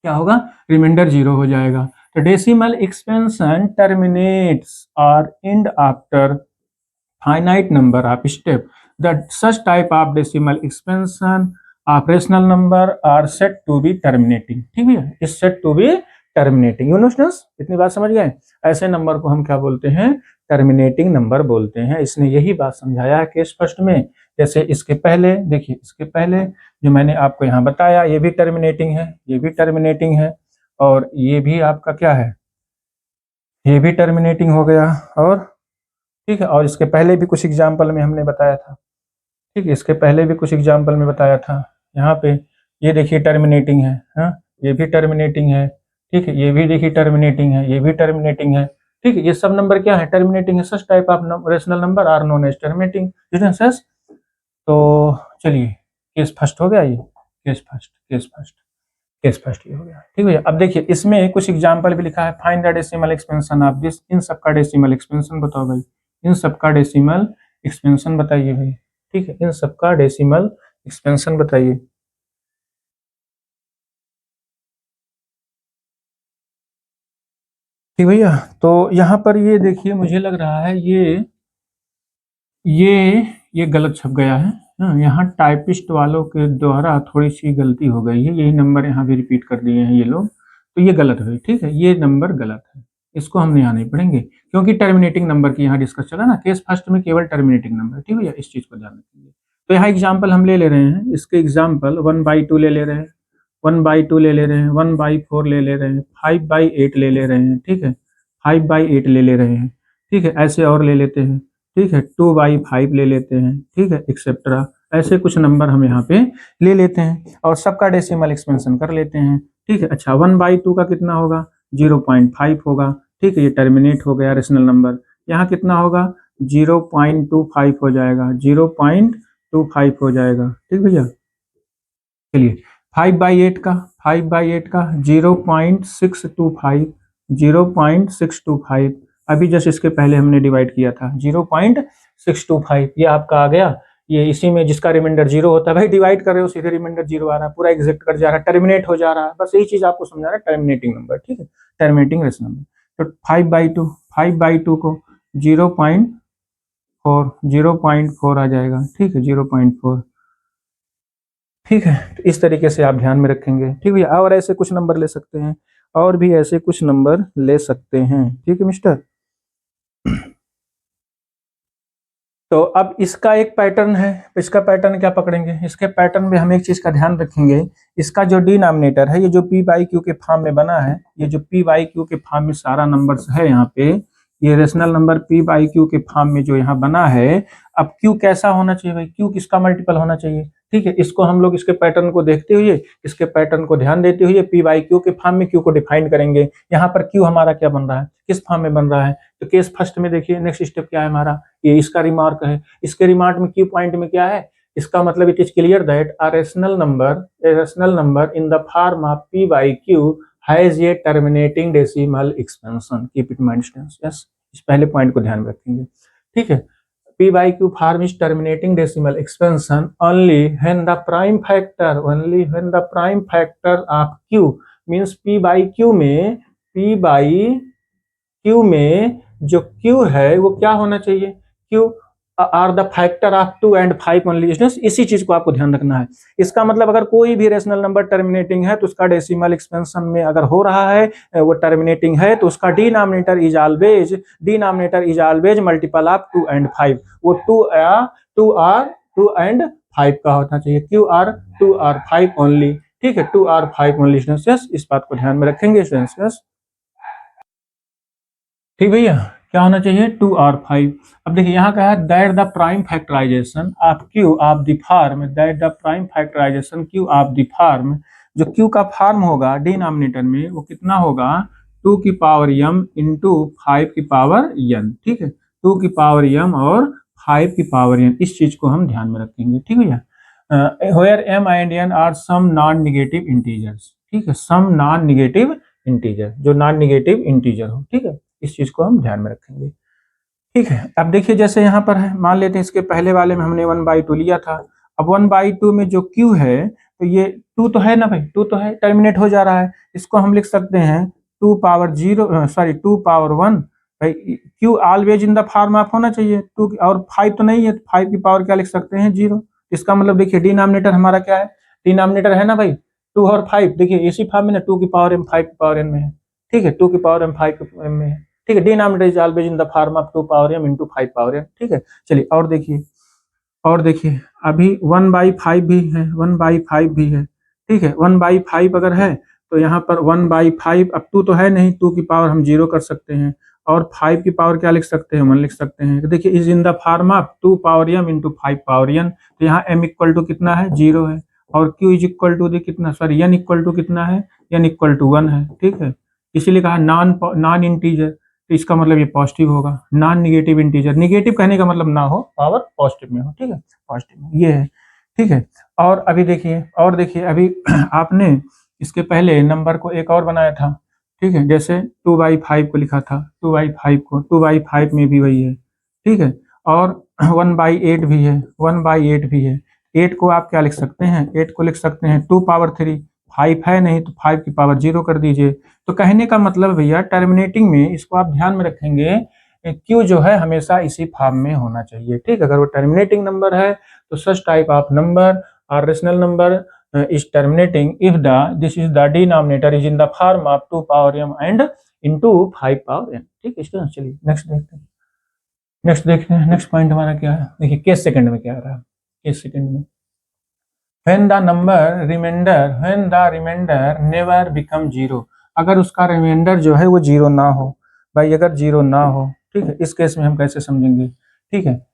क्या होगा, रिमाइंडर 0 हो जाएगा। तो डेसिमल एक्सपेंशन टर्मिनेट्स और and after finite number of step, that such type of decimal expansion of rational number are said to be terminating। ठीक है, is said to be terminating, you know students, इतनी बात समझ गए। ऐसे नंबर को हम क्या बोलते हैं, टर्मिनेटिंग नंबर बोलते हैं। इसने यही बात समझाया है केस फर्स्ट में। जैसे इसके पहले देखिए, इसके पहले जो मैंने आपको यहाँ बताया, ये भी टर्मिनेटिंग है, ये भी टर्मिनेटिंग है, और ये भी आपका क्या है, ये भी टर्मिनेटिंग हो गया, और ठीक है, और इसके पहले भी कुछ एग्जाम्पल में हमने बताया था। ठीक है, इसके पहले भी कुछ एग्जाम्पल में बताया था। यहाँ पे ये देखिए टर्मिनेटिंग है, हाँ, ये भी टर्मिनेटिंग है, ठीक है, ये भी देखिए टर्मिनेटिंग है, ये भी टर्मिनेटिंग है, ठीक है, ये सब नंबर क्या है, टर्मिनेटिंग है। Such type of rational number are known as terminating. तो चलिए केस फर्स्ट हो गया, ये केस फर्स्ट, केस फर्स्ट ये हो गया। ठीक है, अब देखिए इसमें कुछ एग्जाम्पल भी लिखा है। Find the decimal expansion of this, इन सबका डेसिमल एक्सपेंशन बताओ भाई, इन सबका डेसिमल एक्सपेंशन बताइए भाई। ठीक है, इन सबका डेसिमल एक्सपेंशन बताइए। ठीक भैया, तो यहाँ पर ये देखिए मुझे लग रहा है ये गलत छप गया है। यहाँ टाइपिस्ट वालों के द्वारा थोड़ी सी गलती हो गई है, यही नंबर यहाँ भी रिपीट कर दिए हैं ये लोग, तो ये गलत हुई। ठीक है, ये नंबर गलत है, इसको हम यहाँ नहीं पढ़ेंगे क्योंकि टर्मिनेटिंग नंबर की यहाँ डिस्कस चला ना, केस फर्स्ट में केवल टर्मिनेटिंग नंबर। ठीक है भैया, इस चीज को ध्यान रखेंगे। तो यहाँ एग्जाम्पल हम ले ले रहे हैं, इसके एग्जाम्पल 1/2 ले ले रहे हैं, 1/2 ले ले रहे हैं, 1/4 ले रहे हैं, 5/8 ले रहे हैं, ठीक है, 5/8 ले रहे हैं, ठीक है, ऐसे और ले लेते हैं, ठीक है, 2/5 ले लेते हैं, ठीक है, एक्सेट्रा ऐसे कुछ नंबर हम यहाँ पे ले लेते हैं और सबका डेसिमल एक्सपेंशन कर लेते हैं। ठीक है, अच्छा 1/2 का कितना होगा, 0.5 होगा। ठीक है, ये टर्मिनेट हो गया रेशनल नंबर। यहाँ कितना होगा, 0.25 हो जाएगा, 0.25 हो जाएगा। ठीक भैया, चलिए 5/8 का 0.625, 0.625 अभी जस्ट इसके पहले हमने डिवाइड किया था 0.625, ये आपका आ गया। ये इसी में जिसका रिमाइंडर 0 होता है भाई, डिवाइड कर रहे हो सीधे रिमाइंडर 0 आ रहा है, पूरा एग्जैक्ट कर जा रहा है, टर्मिनेट हो जा रहा है, बस यही चीज आपको समझा रहा है, टर्मिनेटिंग नंबर। ठीक है, टर्मिनेटिंग रेशनल नंबर। तो 5/2 को 0.4 आ जाएगा। ठीक है, 0.4। ठीक है, तो इस तरीके से आप ध्यान में रखेंगे। ठीक है, और ऐसे कुछ नंबर ले सकते हैं, और भी ऐसे कुछ नंबर ले सकते हैं। ठीक है मिस्टर। तो अब इसका एक पैटर्न है, इसका पैटर्न क्या पकड़ेंगे, इसके पैटर्न में हम एक चीज का ध्यान रखेंगे, इसका जो डिनोमिनेटर है, ये जो p/q के फॉर्म में बना है, ये जो p/q के फॉर्म में सारा नंबर्स है यहाँ पे, ये रेशनल नंबर p/q के फॉर्म में जो यहाँ बना है। अब q कैसा होना चाहिए भाई, q किसका मल्टीपल होना चाहिए। ठीक है, इसको हम लोग इसके पैटर्न को देखते हुए, इसके पैटर्न को ध्यान देते हुए p/q के फॉर्म में q को डिफाइन करेंगे। यहाँ पर q हमारा क्या बन रहा है, किस फॉर्म में बन रहा है, तो केस फर्स्ट में देखिए नेक्स्ट स्टेप क्या है हमारा, ये इसका रिमार्क है। इसके रिमार्क में क्यू पॉइंट में क्या है, इसका मतलब it is clear that a rational number in the form of p/q has a terminating decimal expansion, keep it mind students। yes, इस पहले पॉइंट को ध्यान में रखेंगे। ठीक है, p/q form is terminating decimal expansion only when the prime factor of q means p/q में जो q है वो क्या होना चाहिए, q are the factor of 2 and 5 only. इसी चीज को आपको ध्यान रखना है। इसका मतलब अगर कोई भी रेशनल नंबर टर्मिनेटिंग है तो उसका डेसिमल एक्सपेंशन में अगर हो रहा है, वो टर्मिनेटिंग है, तो उसका denominator is always multiple of 2 and 5। वो 2 and 5 का होना चाहिए, क्यू आर 2 or 5 ओनली। ठीक है, 2 or 5 ओनली स्टूडेंट्स, इस बात को ध्यान में रखेंगे स्टूडेंट्स। ठीक भैया, क्या होना चाहिए, 2 और 5। अब देखिए यहाँ क्या है, that the prime factorization of q of the form, that the prime factorization q of the form, जो क्यू का फॉर्म होगा डिनोमिनेटर में वो कितना होगा, 2 की पावर m इंटू 5 की पावर n। ठीक है, 2 की पावर m और 5 की पावर n, इस चीज को हम ध्यान में रखेंगे। ठीक भैया, where m and n are some non negative integers. ठीक है, सम नॉन निगेटिव इंटीजर, जो नॉन निगेटिव इंटीजर हो। ठीक है, इस चीज को हम ध्यान में रखेंगे। ठीक है, अब देखिए जैसे यहाँ पर है, मान लेते हैं इसके पहले वाले में हमने 1/2 लिया था। अब 1/2 में जो q है, तो ये 2 तो है ना भाई, 2 तो है, टर्मिनेट हो जा रहा है, इसको हम लिख सकते हैं 2 पावर 2 पावर 1। भाई q always in the form of होना चाहिए 2, और 5 तो नहीं है, 5 की पावर क्या लिख सकते हैं, 0। इसका मतलब देखिए डिनोमिनेटर हमारा क्या है, डिनोमिनेटर है ना भाई 2 और 5, देखिए इसी फॉर्म में ना, 2 की पावर m 5 की पावर n में है। ठीक है, 2 की पावर m 5 की m में है। ठीक है, denominator is always in the form of 2 power m into 5 power n। ठीक है, चलिए और देखिए अभी 1/5 भी है, 1/5 भी है। ठीक है, 1/5 अगर है तो यहाँ पर 1/5, अब 2 तो है नहीं, 2 की पावर हम 0 कर सकते हैं, और 5 की पावर क्या लिख सकते हैं, 1 लिख सकते हैं। तो देखिए is in the form of 2 power m into 5 power n। तो यहाँ m इक्वल टू कितना है, 0 है, और q इज इक्वल टू कितना, सॉरी n इक्वल टू कितना है, n इक्वल टू 1 है, ठीक है। इसीलिए कहा नॉन इंटीजर, तो इसका मतलब ये पॉजिटिव होगा। नॉन निगेटिव इंटीजर, निगेटिव कहने का मतलब ना हो, पावर पॉजिटिव में हो, ठीक है, पॉजिटिव में, ये है, ठीक है। और अभी देखिए, और देखिए अभी आपने इसके पहले नंबर को एक और बनाया था, ठीक है, जैसे 2/5 को लिखा था, 2/5 को 2/5 में भी वही है, ठीक है। और 1/8 भी है, 1/8 भी है। 8 को आप क्या लिख सकते हैं, 8 को लिख सकते हैं 2 पावर 3, 5 है नहीं तो 5 की पावर 0 कर दीजिए। तो कहने का मतलब भैया टर्मिनेटिंग में इसको आप ध्यान में रखेंगे, क्यू जो है हमेशा इसी फॉर्म में होना चाहिए, ठीक। अगर वो टर्मिनेटिंग नंबर है तो सच टाइप ऑफ नंबर और rational number is terminating if this is the denominator is in the form of 2 power m and into 5 power n, ठीक है स्टूडेंट। चलिए नेक्स्ट देखते हैं, नेक्स्ट पॉइंट हमारा क्या है। देखिए केस सेकंड में क्या आ रहा है, केस सेकंड में when the remainder never become 0, अगर उसका रिमाइंडर जो है वो 0 ना हो, भाई अगर 0 ना हो, ठीक है, इस केस में हम कैसे समझेंगे, ठीक है।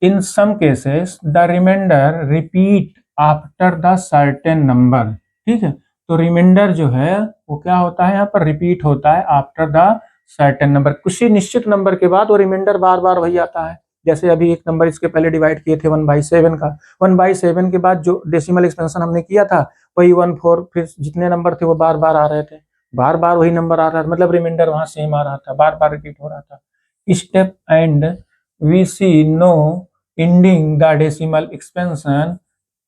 In some cases the remainder repeat after the certain number, ठीक है। तो रिमाइंडर जो है वो क्या होता है, यहाँ पर रिपीट होता है आफ्टर द सर्टेन नंबर, किसी निश्चित नंबर के बाद वो रिमाइंडर बार बार वही आता है। जैसे अभी एक नंबर इसके पहले डिवाइड किए थे 1/7 का, 1/7 के बाद जो डेसिमल एक्सपेंशन हमने किया था वही 1/4, फिर जितने नंबर थे वो बार बार आ रहे थे, बार बार वही नंबर आ रहा था, मतलब रिमाइंडर वहां सेम आ रहा था, बार बार रिपीट हो रहा था। Step and we see no ending the decimal expansion,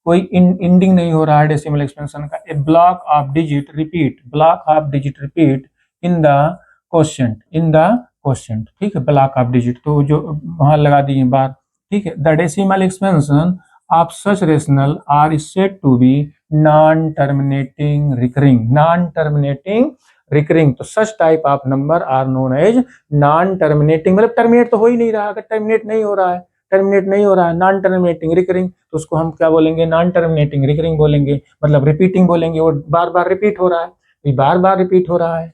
कोई इंडिंग नहीं हो रहा है डेसिमल एक्सपेंशन का। A block of digit repeat, block of digit repeat in the quotient, in the quotient, ठीक है, ब्लॉक ऑफ डिजिट तो जो वहां लगा दिए बार, ठीक है। The decimal expansion of such rational are said to be non terminating recurring, non terminating recurring. तो such type of number are known as non terminating, मतलब टर्मिनेट तो हो ही नहीं रहा, अगर टर्मिनेट नहीं हो रहा है, टर्मिनेट नहीं हो रहा है, नॉन टर्मिनेटिंग रिकरिंग, तो उसको हम क्या बोलेंगे, नॉन टर्मिनेटिंग रिकरिंग बोलेंगे, मतलब रिपीटिंग बोलेंगे, वो बार बार रिपीट हो रहा है, ये बार बार रिपीट हो रहा है,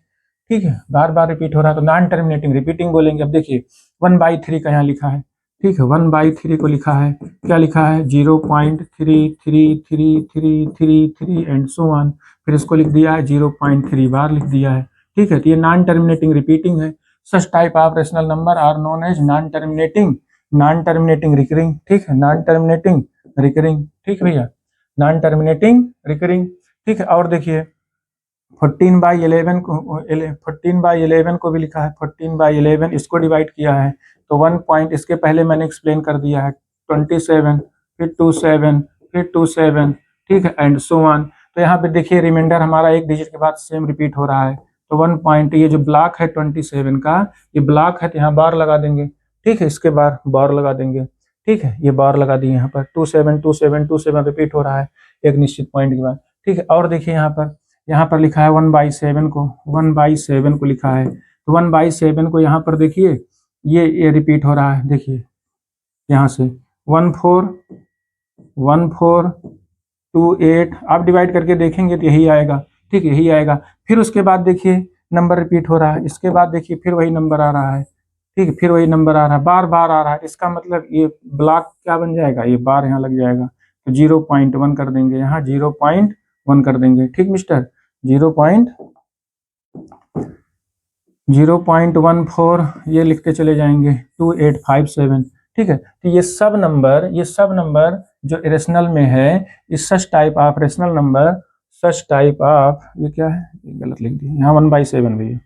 ठीक है, बार बार रिपीट हो रहा है, तो नॉन टर्मिनेटिंग रिपीटिंग बोलेंगे। अब देखिए 1/3 का यहाँ लिखा है, ठीक है, 1/3 को लिखा है, क्या लिखा है, 0.33333 एंड सो ऑन, फिर इसको लिख दिया है 0.3 बार लिख दिया है, ठीक है। तो ये नॉन टर्मिनेटिंग रिपीटिंग है। Such type of rational number are known as non terminating, non terminating recurring, ठीक है, नॉन टर्मिनेटिंग रिकरिंग, ठीक है भैया, नॉन टर्मिनेटिंग रिकरिंग, ठीक है। और देखिए 14/11 को 14/11 को भी लिखा है, 14/11 इसको डिवाइड किया है, तो 1 पॉइंट इसके पहले मैंने एक्सप्लेन कर दिया है, 27 फिर 27 फिर 27, ठीक है, एंड सो ऑन। तो यहाँ पे देखिए रिमाइंडर हमारा एक डिजिट के बाद सेम रिपीट हो रहा है, तो 1 पॉइंट, ये जो ब्लॉक है 27 का, ये ब्लॉक है, तो यहाँ बार लगा देंगे, ठीक है, इसके बार लगा देंगे, ठीक है, ये बार लगा दिए यहाँ पर, 27 27 27 रिपीट हो रहा है एक निश्चित पॉइंट के बाद, ठीक है। और देखिए यहाँ पर लिखा है 1/7 को, 1/7 को लिखा है, तो 1/7 को यहाँ पर देखिए ये रिपीट हो रहा है, देखिए यहाँ से 141428 आप डिवाइड करके देखेंगे तो यही आएगा, ठीक है, यही आएगा। फिर उसके बाद देखिए नंबर रिपीट हो रहा है, इसके बाद देखिए फिर वही नंबर आ रहा है, ठीक है, फिर वही नंबर आ रहा है, बार बार आ रहा है, इसका मतलब ये ब्लॉक क्या बन जाएगा, ये बार यहाँ लग जाएगा, तो 0.1 कर देंगे, यहाँ 0.1 कर देंगे, ठीक मिस्टर, 0.14 ये लिखते चले जाएंगे 2857, ठीक है। तो ये सब नंबर जो रेशनल में है, इस सच type of rational number, such type of, ये क्या है, ये गलत लिख दिया, यहाँ 1/7 भैया,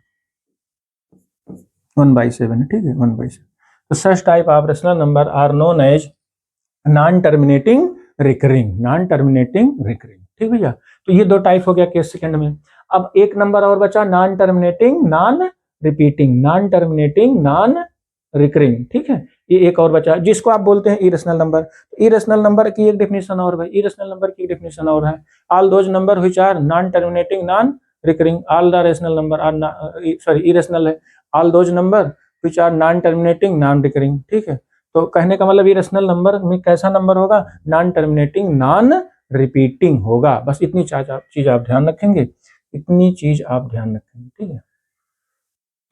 1/7 है, ठीक है, 1/7। तो such type of rational number are known as non terminating recurring, non terminating recurring, ठीक भैया। तो ये दो टाइप हो गया केस सेकंड में। अब एक नंबर और बचा, non terminating non repeating, non terminating non recurring, ठीक है, ये एक और बचा जिसको आप बोलते हैं इरेशनल नंबर। इरेशनल नंबर की एक डेफिनेशन और है, इरेशनल नंबर की एक डेफिनेशन और है, all those number which are non terminating non recurring, all the rational number are, sorry irrational है, all those number which are non terminating non recurring, ठीक है। तो कहने का मतलब इरेशनल नंबर में कैसा नंबर होगा, नॉन टर्मिनेटिंग नॉन रिपीटिंग होगा, बस इतनी चीज आप ध्यान रखेंगे, इतनी चीज आप ध्यान रखेंगे, ठीक है।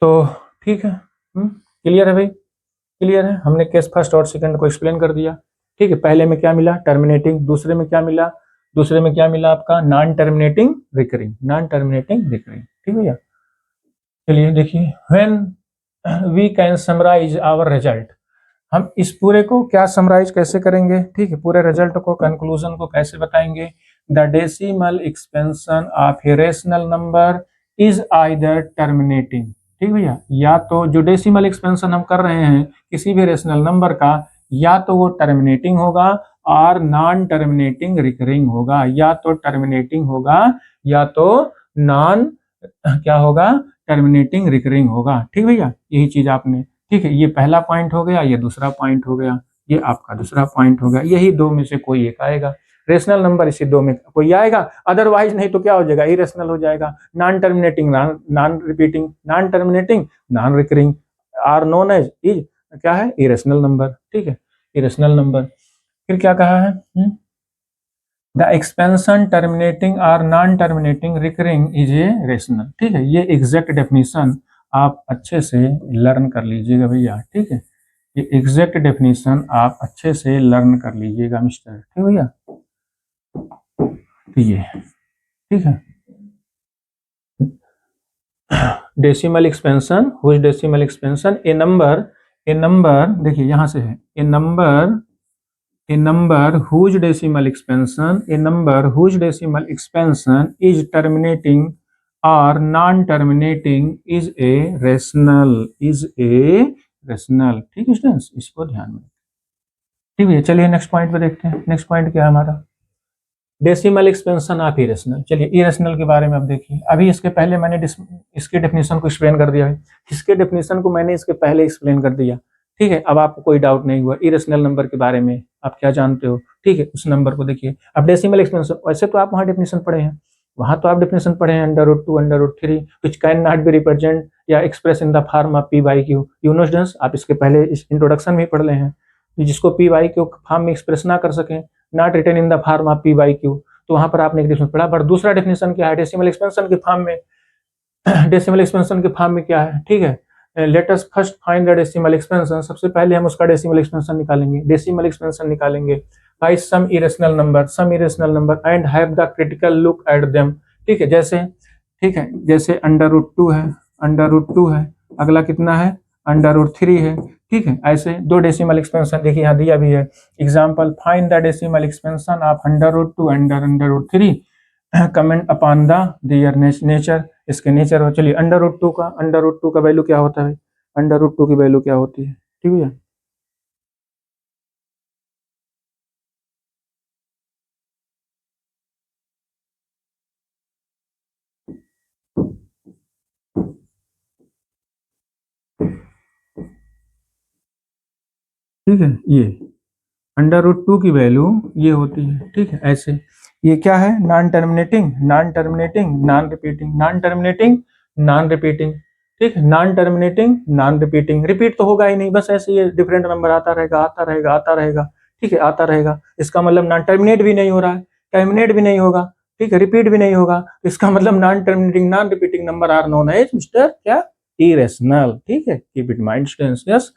तो ठीक है, क्लियर है भाई, क्लियर है। हमने केस फर्स्ट और सेकंड को एक्सप्लेन कर दिया। ठीक है, पहले में क्या मिला, टर्मिनेटिंग, दूसरे में क्या मिला, दूसरे में क्या मिला आपका, non terminating recurring, non terminating recurring. ठीक है भैया, चलिए देखिए, when we can summarize our result, हम इस पूरे को क्या समराइज कैसे करेंगे, ठीक है, पूरे रिजल्ट को, कंक्लूजन को कैसे बताएंगे। The decimal expansion of a rational number is either terminating, ठीक भैया, या तो जो डेसिमल एक्सपेंशन हम कर रहे हैं किसी भी रेशनल नंबर का, या तो वो टर्मिनेटिंग होगा और नॉन टर्मिनेटिंग रिकरिंग होगा, या तो टर्मिनेटिंग होगा या तो नॉन क्या होगा, टर्मिनेटिंग रिकरिंग होगा। ठीक भैया, यही चीज आपने, ठीक है, ये पहला पॉइंट हो गया, ये दूसरा पॉइंट हो गया, ये आपका दूसरा पॉइंट हो गया। यही दो में से कोई एक आएगा, रेशनल नंबर इसी दो में कोई आएगा, अदरवाइज नहीं तो क्या हो जाएगा, इरेशनल हो जाएगा। Non terminating non repeating, non terminating non recurring, are known as is क्या है, इरेशनल नंबर। ठीक है, इरेशनल नंबर। फिर क्या कहा है, द एक्सपेंशन टर्मिनेटिंग और non terminating recurring is a rational. ठीक है, ये एग्जैक्ट डेफिनेशन आप अच्छे से लर्न कर लीजिएगा भैया। ठीक है, ये एग्जैक्ट डेफिनेशन आप अच्छे से लर्न कर लीजिएगा मिस्टर। ठीक भैया, तो ये ठीक है, decimal expansion, whose decimal expansion, a number देखिए यहां से है, a number whose decimal expansion is terminating or non-terminating is a rational, ठीक है स्टूडेंट्स, इसको ध्यान में। ठीक है, चलिए नेक्स्ट पॉइंट पे देखते हैं। नेक्स्ट पॉइंट क्या है हमारा, डेसिमल एक्सपेंशन ऑफ इरेशनल। चलिए इरेशनल के बारे में अब देखिए, अभी इसके पहले मैंने इसके डेफिनेशन को एक्सप्लेन कर दिया है, इसके डेफिनेशन को मैंने इसके पहले एक्सप्लेन कर दिया। ठीक है, अब आपको कोई डाउट नहीं हुआ इरेशनल नंबर के बारे में, आप क्या जानते हो। ठीक है, उस नंबर को देखिए। अब डेसिमल एक्सपेंशन, वैसे तो आप वहाँ डेफिनेशन पढ़े हैं, वहां तो आप डेफिनेशन पढ़े हैं, √2 √3 which can not be represent या express in the form of p/q। You know students, आप इसके पहले इस इंट्रोडक्शन में ही पढ़ रहे हैं, जिसको p/q फॉर्म में एक्सप्रेस ना कर सके, not written in the form of p/q, तो वहां पर आपने एक डेफिनेशन पढ़ा। बट दूसरा डेफिनेशन क्या है, डेसिमल एक्सपेंशन के फॉर्म में, डेसिमल एक्सपेंशन के फॉर्म में क्या है। ठीक है, let us first find the decimal expansion. सबसे पहले हम उसका डेसिमल एक्सपेंशन निकालेंगे, डेसिमल एक्सपेंशन निकालेंगे by some irrational number and have the critical look at them. ठीक है, जैसे, ठीक है, जैसे √2 है, √2 है, अगला कितना है, √3 है। ठीक है, ऐसे दो डेसिमल एक्सपेंशन देखिए यहाँ दिया भी है, example find the decimal expansion of √2 and √3, comment upon the their nature. इसके नेचर हो, चलिए अंडर रूट टू का वैल्यू क्या होता है, √2 की वैल्यू क्या होती है। ठीक है, ठीक है, ये √2 की वैल्यू ये होती है। ठीक है, ऐसे ये क्या है, non terminating non repeating, non terminating non repeating. ठीक है, non terminating non repeating, repeat तो होगा ही नहीं, बस ऐसे ये डिफरेंट नंबर आता रहेगा आता रहेगा आता रहेगा। ठीक है, आता रहेगा, इसका मतलब नॉन टर्मिनेट भी नहीं हो रहा है, टर्मिनेट भी नहीं होगा, ठीक है, रिपीट भी नहीं होगा, तो इसका मतलब non terminating non repeating number are known as mister क्या, इरेशनल। ठीक है, keep it mind students, yes.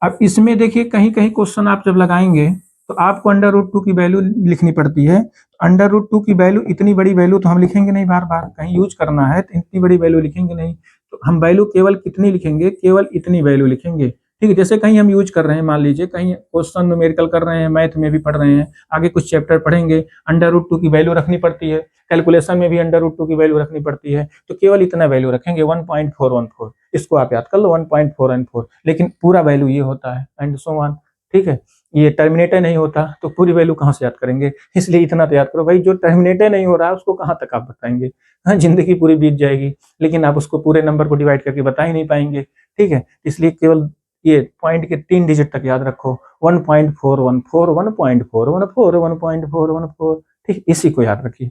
अब इसमें देखिए कहीं कहीं क्वेश्चन आप जब लगाएंगे तो आपको √2 की वैल्यू लिखनी पड़ती है। √2 की वैल्यू, इतनी बड़ी वैल्यू तो हम लिखेंगे नहीं, बार बार कहीं यूज करना है तो इतनी बड़ी वैल्यू लिखेंगे नहीं, तो हम वैल्यू केवल कितनी लिखेंगे, केवल इतनी वैल्यू लिखेंगे। ठीक है, जैसे कहीं हम यूज कर रहे हैं, मान लीजिए कहीं क्वेश्चन न्यूमेरिकल कर रहे हैं, मैथ में भी पढ़ रहे हैं, आगे कुछ चैप्टर पढ़ेंगे, √2 की वैल्यू रखनी पड़ती है, कैलकुलेशन में भी √2 की वैल्यू रखनी पड़ती है, तो केवल इतना वैल्यू रखेंगे 1.414, इसको आप याद कर लो 1.414, लेकिन पूरा वैल्यू ये होता है एंड सो ऑन। ठीक है, ये टर्मिनेटर नहीं होता तो पूरी वैल्यू कहाँ से याद करेंगे, इसलिए इतना तो याद करो भाई, जो टर्मिनेटर नहीं हो रहा है उसको कहाँ तक आप बताएंगे, हाँ जिंदगी पूरी बीत जाएगी, लेकिन आप उसको पूरे नंबर को डिवाइड करके बता ही नहीं पाएंगे। ठीक है, इसलिए केवल ये पॉइंट के 3 डिजिट तक याद रखो, 1.414 1.414 ठीक, इसी को याद रखिए।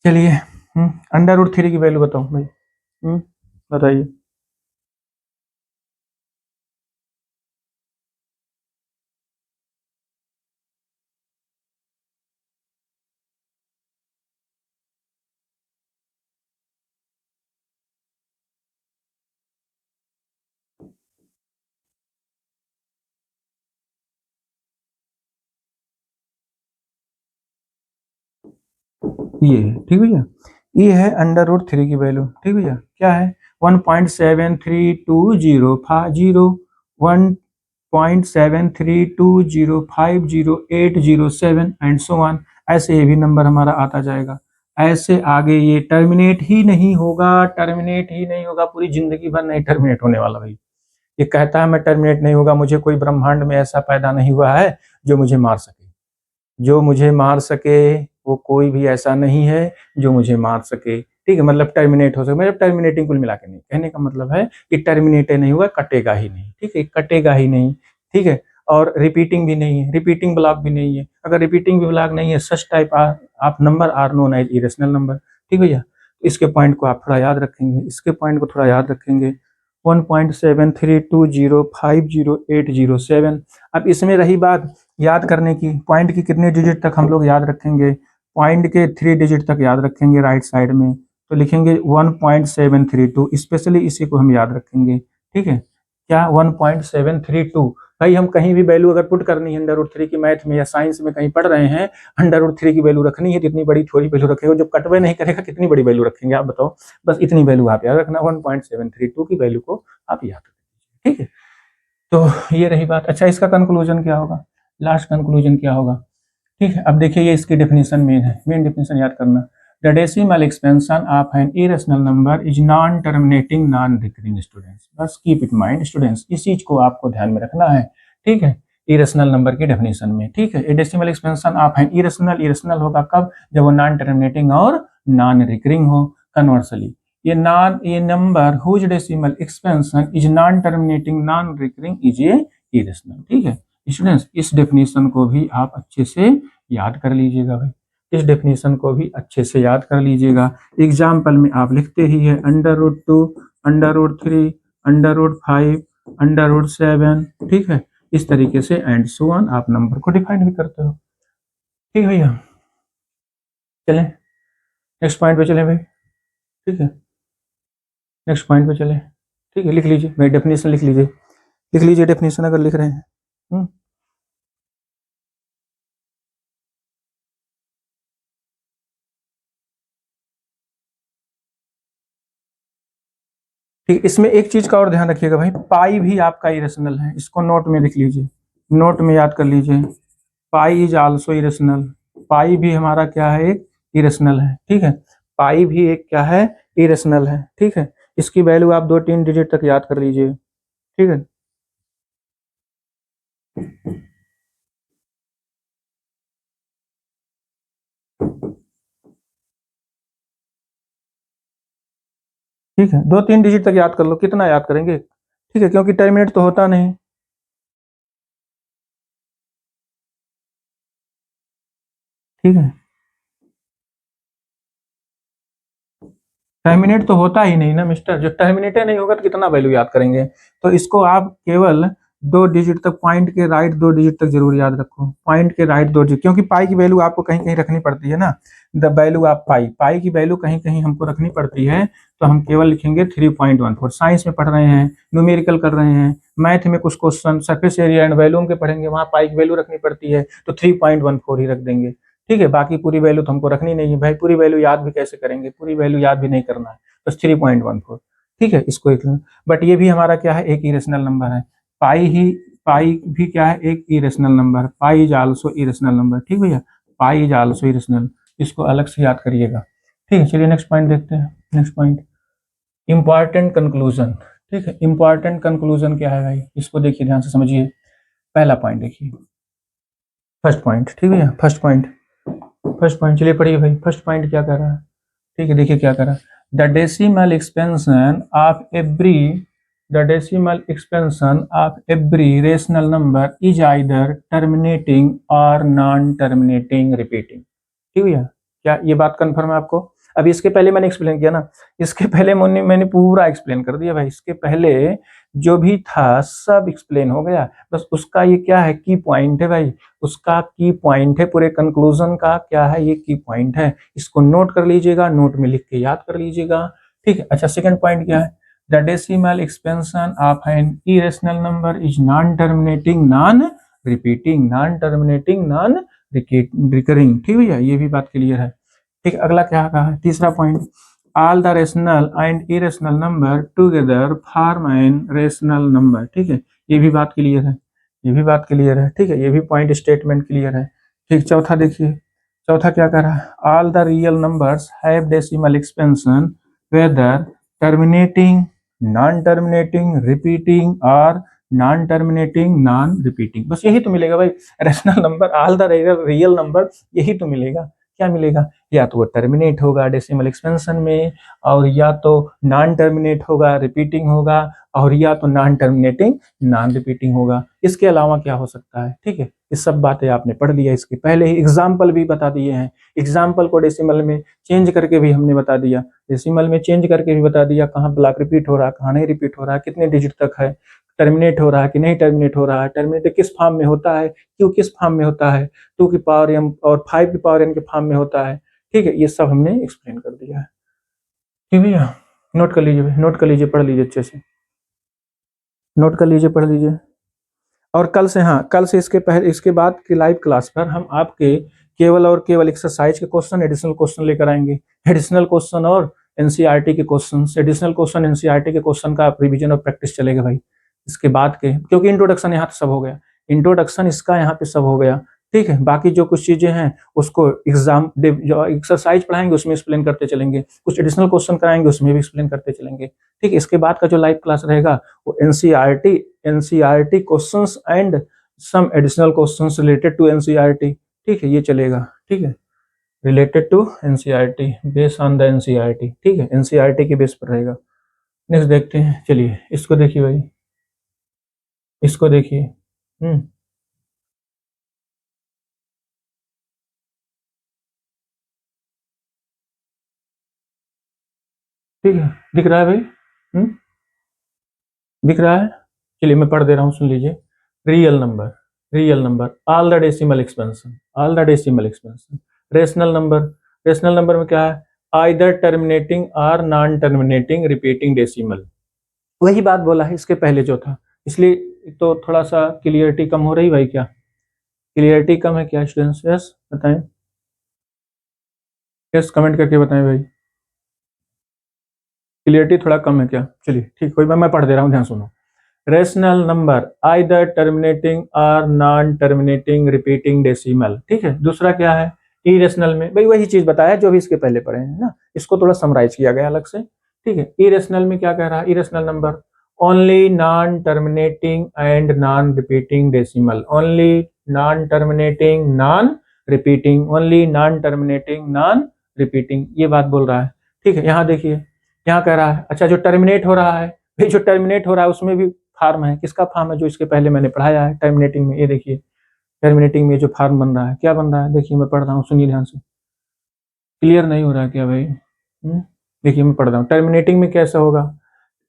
चलिए, √3 की वैल्यू बताओ भाई, बताइए। ये है, ठीक भैया। ये है अंडर रूट 3 की वैल्यू, ठीक भैया। क्या है 1.732050 एंड सो ऑन। ऐसे ये भी नंबर हमारा आता जाएगा। ऐसे आगे ये टर्मिनेट ही नहीं होगा, टर्मिनेट ही नहीं होगा, पूरी जिंदगी भर नहीं टर्मिनेट होने वाला भाई। ये कहता है मैं टर्मिनेट नहीं होगा, मुझे कोई ब्रह्मांड में ऐसा पैदा नहीं हुआ है जो मुझे मार सके। जो मुझे मार सके वो कोई भी ऐसा नहीं है जो मुझे मार सके, ठीक है। मतलब टर्मिनेट हो सके, मतलब टर्मिनेटिंग कुल मिला के नहीं, कहने का मतलब है कि टर्मिनेट नहीं हुआ, कटेगा ही नहीं, ठीक है, कटेगा ही नहीं, ठीक है। और रिपीटिंग भी नहीं है, रिपीटिंग ब्लॉक भी नहीं है। अगर रिपीटिंग भी ब्लॉक नहीं है, सच टाइप आप number are known as irrational number, ठीक भैया। इसके पॉइंट को आप थोड़ा याद रखेंगे, इसके पॉइंट को थोड़ा याद रखेंगे। 1.7320508007। अब इसमें रही बात याद करने की, पॉइंट की कितने डिजिट तक हम लोग याद रखेंगे, पॉइंट के 3 डिजिट तक याद रखेंगे राइट साइड में, तो लिखेंगे 1.732, स्पेशली इसी को हम याद रखेंगे, ठीक है। क्या 1.732, भाई हम कहीं भी वैल्यू अगर पुट करनी है अंडर रूट 3 की, मैथ में या साइंस में कहीं पढ़ रहे हैं, अंडर रूट 3 की वैल्यू रखनी है, कितनी बड़ी थोड़ी वैल्यू रखेगा, जब कटवे नहीं करेगा कितनी बड़ी वैल्यू रखेंगे आप बताओ। बस इतनी वैल्यू आप याद रखना, 1.732 की वैल्यू को आप याद रखें, ठीक है। तो ये रही बात। अच्छा, इसका कंक्लूजन क्या होगा, लास्ट कंक्लूजन क्या होगा, ठीक है। अब देखिए ये इसकी डेफिनेशन मेन है, मेन डेफिनेशन याद करना। The decimal expansion of an irrational number is non terminating non recurring students. बस कीप इट माइंड स्टूडेंट्स, इस चीज को आपको ध्यान में रखना है, ठीक है। इरेशनल नंबर की डेफिनेशन में, ठीक है, decimal expansion of an irrational, irrational होगा कब, जब वो नॉन टर्मिनेटिंग और नॉन रिकरिंग हो। कन्वर्सली ये number whose decimal expansion is non terminating non recurring is a irrational, ठीक है। स्टूडेंट्स इस डेफिनेशन को भी आप अच्छे से याद कर लीजिएगा भाई, इस डेफिनेशन को भी अच्छे से याद कर लीजिएगा। एग्जाम्पल में आप लिखते ही है under root 2, under root 3, under root 5, under root 7, ठीक है। इस तरीके से एंड सो ऑन आप नंबर को डिफाइन भी करते हो, ठीक है भैया। चलें नेक्स्ट पॉइंट पे चलें भाई, ठीक है। नेक्स्ट पॉइंट पे चलें, ठीक है। लिख लीजिए भाई डेफिनेशन, लिख लीजिए, लिख लीजिए डेफिनेशन अगर लिख रहे हैं। ठीक, इसमें एक चीज का और ध्यान रखिएगा भाई, पाई भी आपका इरेशनल है, इसको नोट में लिख लीजिए, नोट में याद कर लीजिए। पाई इज आल्सो इरेशनल, पाई भी हमारा क्या है, एक इरेशनल है, ठीक है। पाई भी एक क्या है, इरेशनल है, ठीक है। इसकी वैल्यू आप 2-3 डिजिट तक याद कर लीजिए, ठीक है। ठीक है, 2-3 डिजिट तक याद कर लो, कितना याद करेंगे, ठीक है, क्योंकि टर्मिनेट तो होता नहीं, ठीक है। टर्मिनेट तो होता ही नहीं ना मिस्टर, जब टर्मिनेट नहीं होगा तो कितना वैल्यू याद करेंगे। तो इसको आप केवल 2 डिजिट तक, पॉइंट के राइट 2 डिजिट तक जरूर याद रखो, पॉइंट के राइट 2 डिजिट, क्योंकि पाई की वैल्यू आपको कहीं कहीं रखनी पड़ती है ना। द वैल्यू ऑफ पाई, पाई की वैल्यू कहीं कहीं हमको रखनी पड़ती है, तो हम केवल लिखेंगे 3.14। साइंस में पढ़ रहे हैं, न्यूमेरिकल कर रहे हैं, मैथ में कुछ question surface area and volume के पढ़ेंगे, वहां पाई की वैल्यू रखनी पड़ती है, तो 3.14 ही रख देंगे, ठीक है। बाकी पूरी वैल्यू तो हमको रखनी नहीं है भाई, पूरी वैल्यू याद भी कैसे करेंगे, पूरी वैल्यू याद भी नहीं करना है, बस 3.14, ठीक है। इसको एक, बट ये भी हमारा क्या है, एक इरेशनल नंबर है। पाई ही, पाई भी क्या है, एक irrational number, pi is also irrational number, ठीक भैया। पाई इज आल्सो इरेशनल, इसको अलग से याद करिएगा, ठीक है। चलिए नेक्स्ट पॉइंट देखते हैं, नेक्स्ट पॉइंट इंपॉर्टेंट कंक्लूजन, ठीक है। इंपॉर्टेंट कंक्लूजन क्या है भाई, इसको देखिए ध्यान से समझिए। पहला पॉइंट देखिए, फर्स्ट पॉइंट, ठीक है, फर्स्ट पॉइंट, फर्स्ट पॉइंट चलिए पढ़िए भाई, फर्स्ट पॉइंट क्या कर रहा है, ठीक है। देखिए क्या कर रहा है, the decimal expansion of every, the decimal expansion of every rational number is either terminating और नॉन टर्मिनेटिंग रिपीटिंग, ठीक है। क्या ये बात कंफर्म है आपको? अभी इसके पहले मैंने एक्सप्लेन किया ना, इसके पहले मैंने पूरा एक्सप्लेन कर दिया भाई, इसके पहले जो भी था सब एक्सप्लेन हो गया, बस उसका ये क्या है, की पॉइंट है भाई, उसका की पॉइंट है, पूरे कंक्लूजन का क्या है, ये की पॉइंट है। इसको नोट कर लीजिएगा, नोट में लिख के याद कर लीजिएगा, ठीक है। अच्छा, सेकंड पॉइंट क्या है, the decimal expansion of an irrational number is non terminating non repeating, non terminating non recurring, ठीक है, ये भी बात क्लियर है। ठीक है, अगला क्या कहा है, तीसरा point, all the rational and irrational number together form an rational number. ठीक है, ये भी बात क्लियर है, ये भी बात क्लियर है। ठीक है, ये भी पॉइंट स्टेटमेंट क्लियर है। ठीक, चौथा देखिए, चौथा क्या कह रहा है, all the real numbers have decimal expansion whether terminating, non terminating, repeating और नॉन टर्मिनेटिंग, नॉन रिपीटिंग। बस यही तो मिलेगा भाई, rational number, all the real number, यही तो मिलेगा। क्या मिलेगा, या तो वो टर्मिनेट होगा डेसिमल एक्सपेंशन में, और या तो नॉन टर्मिनेट होगा, रिपीटिंग होगा, और या तो नॉन टर्मिनेटिंग, नॉन रिपीटिंग होगा। इसके अलावा क्या हो सकता है। ठीक है, ये सब बातें आपने पढ़ लिया, इसके पहले ही एग्जाम्पल भी बता दिए हैं। एग्जाम्पल को डेसिमल में चेंज करके भी हमने बता दिया, डेसिमल में चेंज करके भी बता दिया, कहाँ ब्लॉक रिपीट हो रहा है, कहाँ नहीं रिपीट हो रहा है, कितने डिजिट तक है, टर्मिनेट हो रहा है कि नहीं टर्मिनेट हो रहा है, टर्मिनेट किस फॉर्म में होता है, क्यों किस फॉर्म में होता है, 2 की पावर m और 5 की पावर n के फॉर्म में होता है। ठीक है, ये सब हमने एक्सप्लेन कर दिया है। ठीक भैया, नोट कर लीजिए, नोट कर लीजिए, पढ़ लीजिए अच्छे से, नोट कर लीजिए, पढ़ लीजिए। और कल से, हाँ, कल से इसके पहले, इसके बाद की लाइव क्लास पर हम आपके केवल और केवल एक्सरसाइज के क्वेश्चन, एडिशनल क्वेश्चन लेकर आएंगे। एडिशनल क्वेश्चन और एनसीईआरटी के क्वेश्चन, एडिशनल क्वेश्चन एनसीईआरटी के क्वेश्चन का रिवीजन और प्रैक्टिस चलेगा भाई इसके बाद के, क्योंकि इंट्रोडक्शन यहाँ तो सब हो गया, इंट्रोडक्शन इसका यहाँ पे सब हो गया। ठीक है, बाकी जो कुछ चीजें हैं उसको एग्जाम जो एक्सरसाइज पढ़ाएंगे उसमें एक्सप्लेन करते चलेंगे, कुछ एडिशनल क्वेश्चन कराएंगे उसमें भी एक्सप्लेन करते चलेंगे। ठीक है, इसके बाद का जो लाइव क्लास रहेगा वो NCERT questions and some additional questions related to NCERT. ठीक है, ये चलेगा। ठीक है, related to NCERT, base on the NCERT. ठीक है, एनसीईआरटी के बेस पर रहेगा। नेक्स्ट देखते हैं, चलिए इसको देखिए भाई, इसको देखिए। ठीक है, दिख रहा है भाई, दिख रहा है। चलिए मैं पढ़ दे रहा हूँ, सुन लीजिए। Real number, real number, all the decimal expansion, all the decimal expansion. Rational number, rational number में क्या है, आइदर टर्मिनेटिंग और नॉन टर्मिनेटिंग रिपीटिंग डेसिमल। वही बात बोला है इसके पहले जो था, इसलिए तो थोड़ा सा क्लियरिटी कम हो रही भाई, क्या क्लियरिटी कम है क्या स्टूडेंट्स? यस बताएं, यस कमेंट करके बताएं भाई, क्लियरिटी थोड़ा कम है क्या? चलिए ठीक, कोई मैं पढ़ दे रहा हूँ, ध्यान सुनो। रेशनल नंबर आइदर टर्मिनेटिंग और नॉन टर्मिनेटिंग रिपीटिंग डेसिमल। ठीक है, दूसरा क्या है, इरेशनल में भाई वही चीज बताया जो भी इसके पहले पढ़े हैं ना, इसको थोड़ा समराइज किया गया अलग से। ठीक है, इरेशनल में क्या कह रहा है, irrational number only non terminating and non repeating decimal, only non terminating non repeating, only non terminating non repeating, ये बात बोल रहा है। ठीक है, यहाँ देखिए, यहाँ कह रहा है, अच्छा जो टर्मिनेट हो रहा है, भाई जो टर्मिनेट हो रहा है उसमें भी फार्म है, किसका फार्म है, जो इसके पहले मैंने पढ़ाया है टर्मिनेटिंग में। ये देखिए, टर्मिनेटिंग में जो फार्म बन रहा है, क्या बन रहा है, देखिए मैं पढ़ रहा हूँ, सुनिए ध्यान से। क्लियर नहीं हो रहा है क्या भाई? देखिए मैं पढ़ रहा हूँ, टर्मिनेटिंग में कैसा होगा,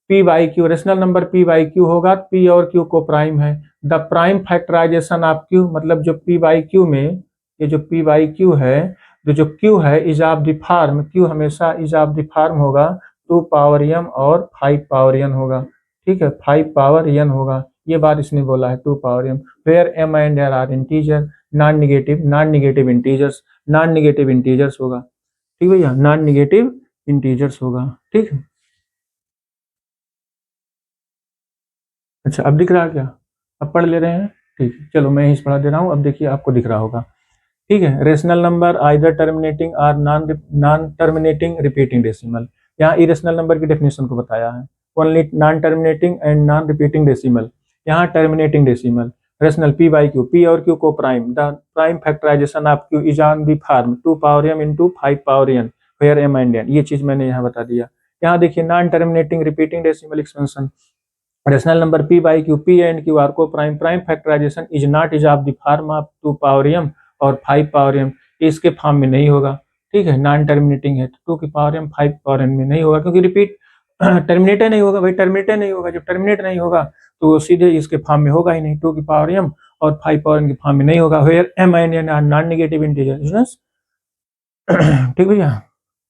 p by q, rational number p by q होगा, पी और क्यू को प्राइम है, the prime factorization of q, मतलब जो पी बाई क्यू में, ये जो पी बाई क्यू है, जो क्यू है is of the form, q हमेशा इज ऑफ द फार्म होगा 2 पावर m और 5 पावर n होगा। ठीक है, 5 पावर n होगा, ये बात इसने बोला है, 2 power m, where m and n are integer, non negative integers, non negative integers होगा। ठीक भैया, नॉन निगेटिव इंटीजर्स होगा। ठीक है, अच्छा अब दिख रहा है क्या, अब पढ़ ले रहे हैं? ठीक है, चलो मैं ही पढ़ा दे रहा हूँ, अब देखिए आपको दिख रहा होगा। ठीक है, रेशनल नंबर आइदर टर्मिनेटिंग और नॉन टर्मिनेटिंग रिपीटिंग डेसिमल। यहाँ इरेशनल नंबर की डेफिनेशन को बताया है, only non terminating and non repeating decimal, यहाँ terminating decimal. Rational p by q, p और क्यू को prime, the prime factorization of q is on the form 2 power m into 5 power n, where m and n, ये चीज मैंने यहाँ बता दिया। यहाँ देखिए non terminating repeating decimal expansion, rational number p by q, p and q are co prime, prime factorization is not is of the form of 2 power m और 5 पावर m, इसके फॉर्म में नहीं होगा। ठीक है, नॉन टर्मिनेटिंग है तो 2 की पावर m 5 पावर n में नहीं होगा, क्योंकि रिपीट टर्मिनेट नहीं होगा भाई, टर्मिनेट नहीं होगा, जब टर्मिनेट नहीं होगा तो वो सीधे इसके फॉर्म में होगा ही नहीं, 2 की पावर m और 5 पावर n के फॉर्म में नहीं होगा, where m and n are non negative integer. ठीक भैया,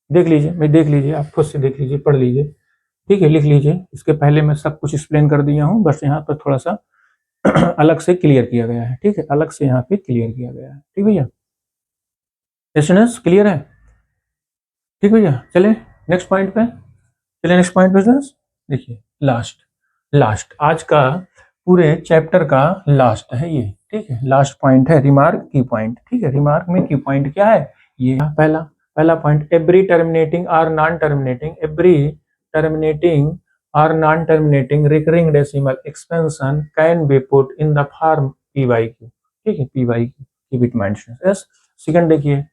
देख लीजिए, मैं देख लीजिए, आप खुद से देख लीजिए, पढ़ लीजिए। ठीक है, लिख लीजिए, इसके पहले मैं सब कुछ एक्सप्लेन कर दिया हूँ, बस यहाँ पर थोड़ा सा अलग से क्लियर किया गया है। ठीक है, अलग से यहाँ पे क्लियर किया गया है। ठीक भैया, क्वेश्चन क्लियर है? ठीक भैया, चले नेक्स्ट पॉइंट पे, चलिए नेक्स्ट पॉइंट पे स्टूडेंट्स। देखिए लास्ट आज का पूरे चैप्टर का लास्ट है ये, ठीक है, लास्ट पॉइंट है रिमार्क की पॉइंट, ठीक है। रिमार्क में की पॉइंट क्या है, ये पहला पॉइंट, एवरी टर्मिनेटिंग और नॉन टर्मिनेटिंग, एवरी टर्मिनेटिंग और non terminating recurring decimal expansion can be put in the form p by q, ठीक है, p by q, keep it mind. Yes, second देखिए,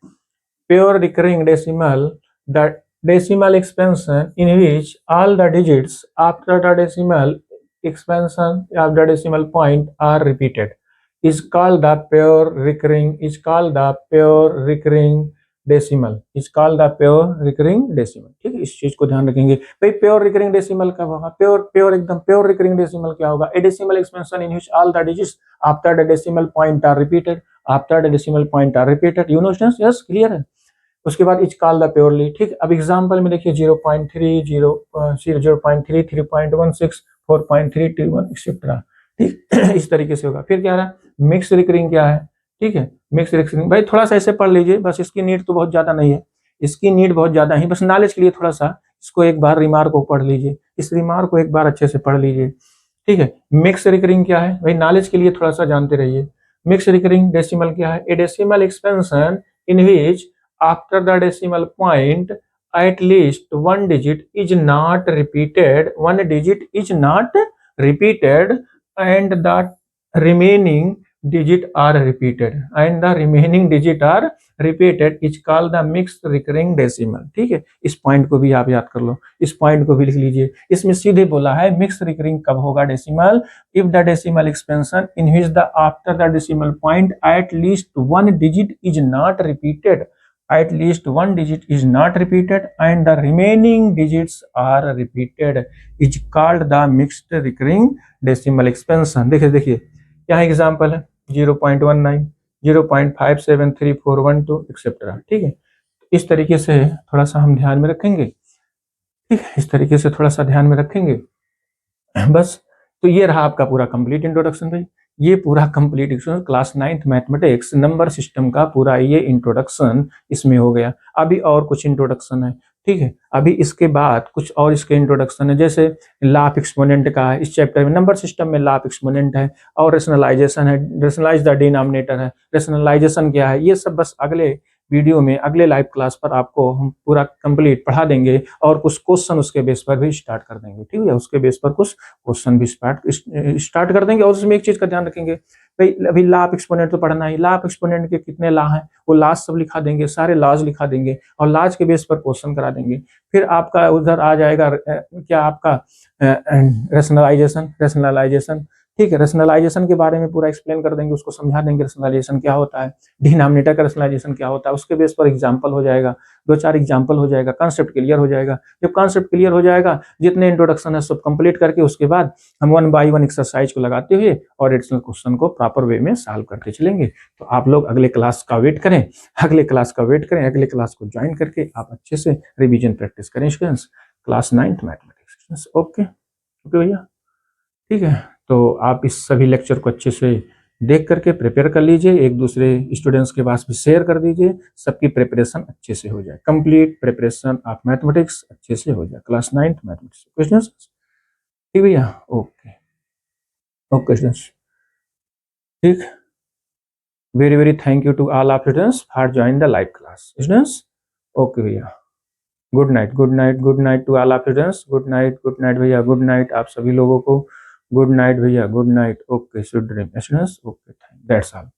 pure recurring decimal, the decimal expansion in which all the digits after the decimal expansion of the decimal point are repeated is called the pure recurring decimal, is called the pure recurring decimal, ठीक है। इस चीज को ध्यान रखेंगे भाई, प्योर रिकरिंग डेसिमल कब होगा, प्योर एकदम प्योर रिकरिंग डेसिमल क्या होगा, a decimal expansion in which all the digits after the decimal point are repeated, after the decimal point are repeated, you know students, yes clear है। उसके बाद इज कॉल्ड द प्योरली, ठीक। अब एग्जांपल में देखिए 0.3 0.3 3.16 4.321 एक्सेट्रा, ठीक इस तरीके से होगा। फिर क्या रहा, मिक्स रिकरिंग क्या है, ठीक है, मिक्स रिकरिंग भाई थोड़ा सा ऐसे पढ़ लीजिए बस, इसकी नीड तो बहुत ज्यादा नहीं है, इसकी नीड बहुत ज्यादा ही, बस नॉलेज के लिए थोड़ा सा इसको एक बार रिमार्क को पढ़ लीजिए, इस रिमार्क को एक बार अच्छे से पढ़ लीजिए, ठीक है। मिक्स रिकरिंग क्या है भाई, नॉलेज के लिए थोड़ा सा जानते रहिए। मिक्स रिकरिंग डेसिमल क्या है, ए decimal expansion in which after the decimal point at least one digit is not repeated, and the remaining digit are repeated is called the mixed recurring decimal, ठीक है। इस पॉइंट को भी आप याद कर लो, इस पॉइंट को भी लिख लीजिए। इसमें सीधे बोला है मिक्स रिकरिंग कब होगा decimal, if the decimal expansion in which the after the decimal point at least one digit is not repeated, at least one digit is not repeated and the remaining digits are repeated is called the mixed recurring decimal expansion। देखिए यहाँ एग्जांपल है 0.19 0.573412 एक्सेट्रा, ठीक है। इस तरीके से थोड़ा सा हम ध्यान में रखेंगे, ठीक है, इस तरीके से थोड़ा सा ध्यान में रखेंगे बस। तो ये रहा आपका पूरा कंप्लीट इंट्रोडक्शन भाई, ये पूरा complete class 9th mathematics number system का पूरा ये इंट्रोडक्शन इसमें हो गया। अभी और कुछ इंट्रोडक्शन है, ठीक है, अभी इसके बाद कुछ और इसके इंट्रोडक्शन है, जैसे लाफ एक्सपोनेंट का है, इस चैप्टर में नंबर सिस्टम में लाफ एक्सपोनेंट है, और रेशनलाइजेशन है, रेशनलाइज द डिनोमिनेटर है, रेशनलाइजेशन क्या है, ये सब बस अगले वीडियो में अगले लाइव क्लास पर आपको हम पूरा कंप्लीट पढ़ा देंगे, और कुछ क्वेश्चन उसके बेस पर भी स्टार्ट कर देंगे, ठीक है, उसके बेस पर कुछ क्वेश्चन भी स्टार्ट कर देंगे। और उसमें एक चीज का ध्यान रखेंगे भाई, अभी लाभ एक्सपोनेंट तो पढ़ना ही, लाभ एक्सपोनेंट के कितने ला हैं वो लाज सब लिखा देंगे, सारे लाज लिखा देंगे और लाज के बेस पर क्वेश्चन करा देंगे। फिर आपका उधर आ जाएगा क्या आपका रेशनलाइजेशन, ठीक है, रेशनलाइजेशन के बारे में पूरा एक्सप्लेन कर देंगे, उसको समझा देंगे रेशनलाइजेशन क्या होता है, डिनोमिनेटर का रेशनलाइजेशन क्या होता है, उसके बेस पर एग्जांपल हो जाएगा, 2-4 एग्जांपल हो जाएगा, कॉन्सेप्ट क्लियर हो जाएगा। जब कॉन्सेप्ट क्लियर हो जाएगा, जितने इंट्रोडक्शन है सब कंप्लीट करके उसके बाद हम 1 बाय 1 एक्सरसाइज को लगाते हुए और एडिशनल क्वेश्चन को प्रॉपर वे में सॉल्व करते चलेंगे। तो आप लोग अगले क्लास का वेट करें, अगले क्लास को ज्वाइन करके आप अच्छे से रिविजन प्रैक्टिस करें students, class 9th mathematics. Okay भैया, ठीक है। तो आप इस सभी लेक्चर को अच्छे से देख करके प्रिपेयर कर लीजिए, एक दूसरे स्टूडेंट्स के पास भी शेयर कर दीजिए, सबकी प्रिपरेशन अच्छे से हो जाए, कंप्लीट प्रिपरेशन ऑफ मैथमेटिक्स अच्छे से हो जाए, क्लास 9th मैथमेटिक्स क्वेश्चंस, ठीक भैया। ओके स्टूडेंट्स, ठीक, very very thank you to all of students for join the live class students. Okay भैया, good night to all of students, good night भैया, गुड नाइट आप सभी लोगों को, गुड नाइट भैया, good night. Okay students, okay that's all.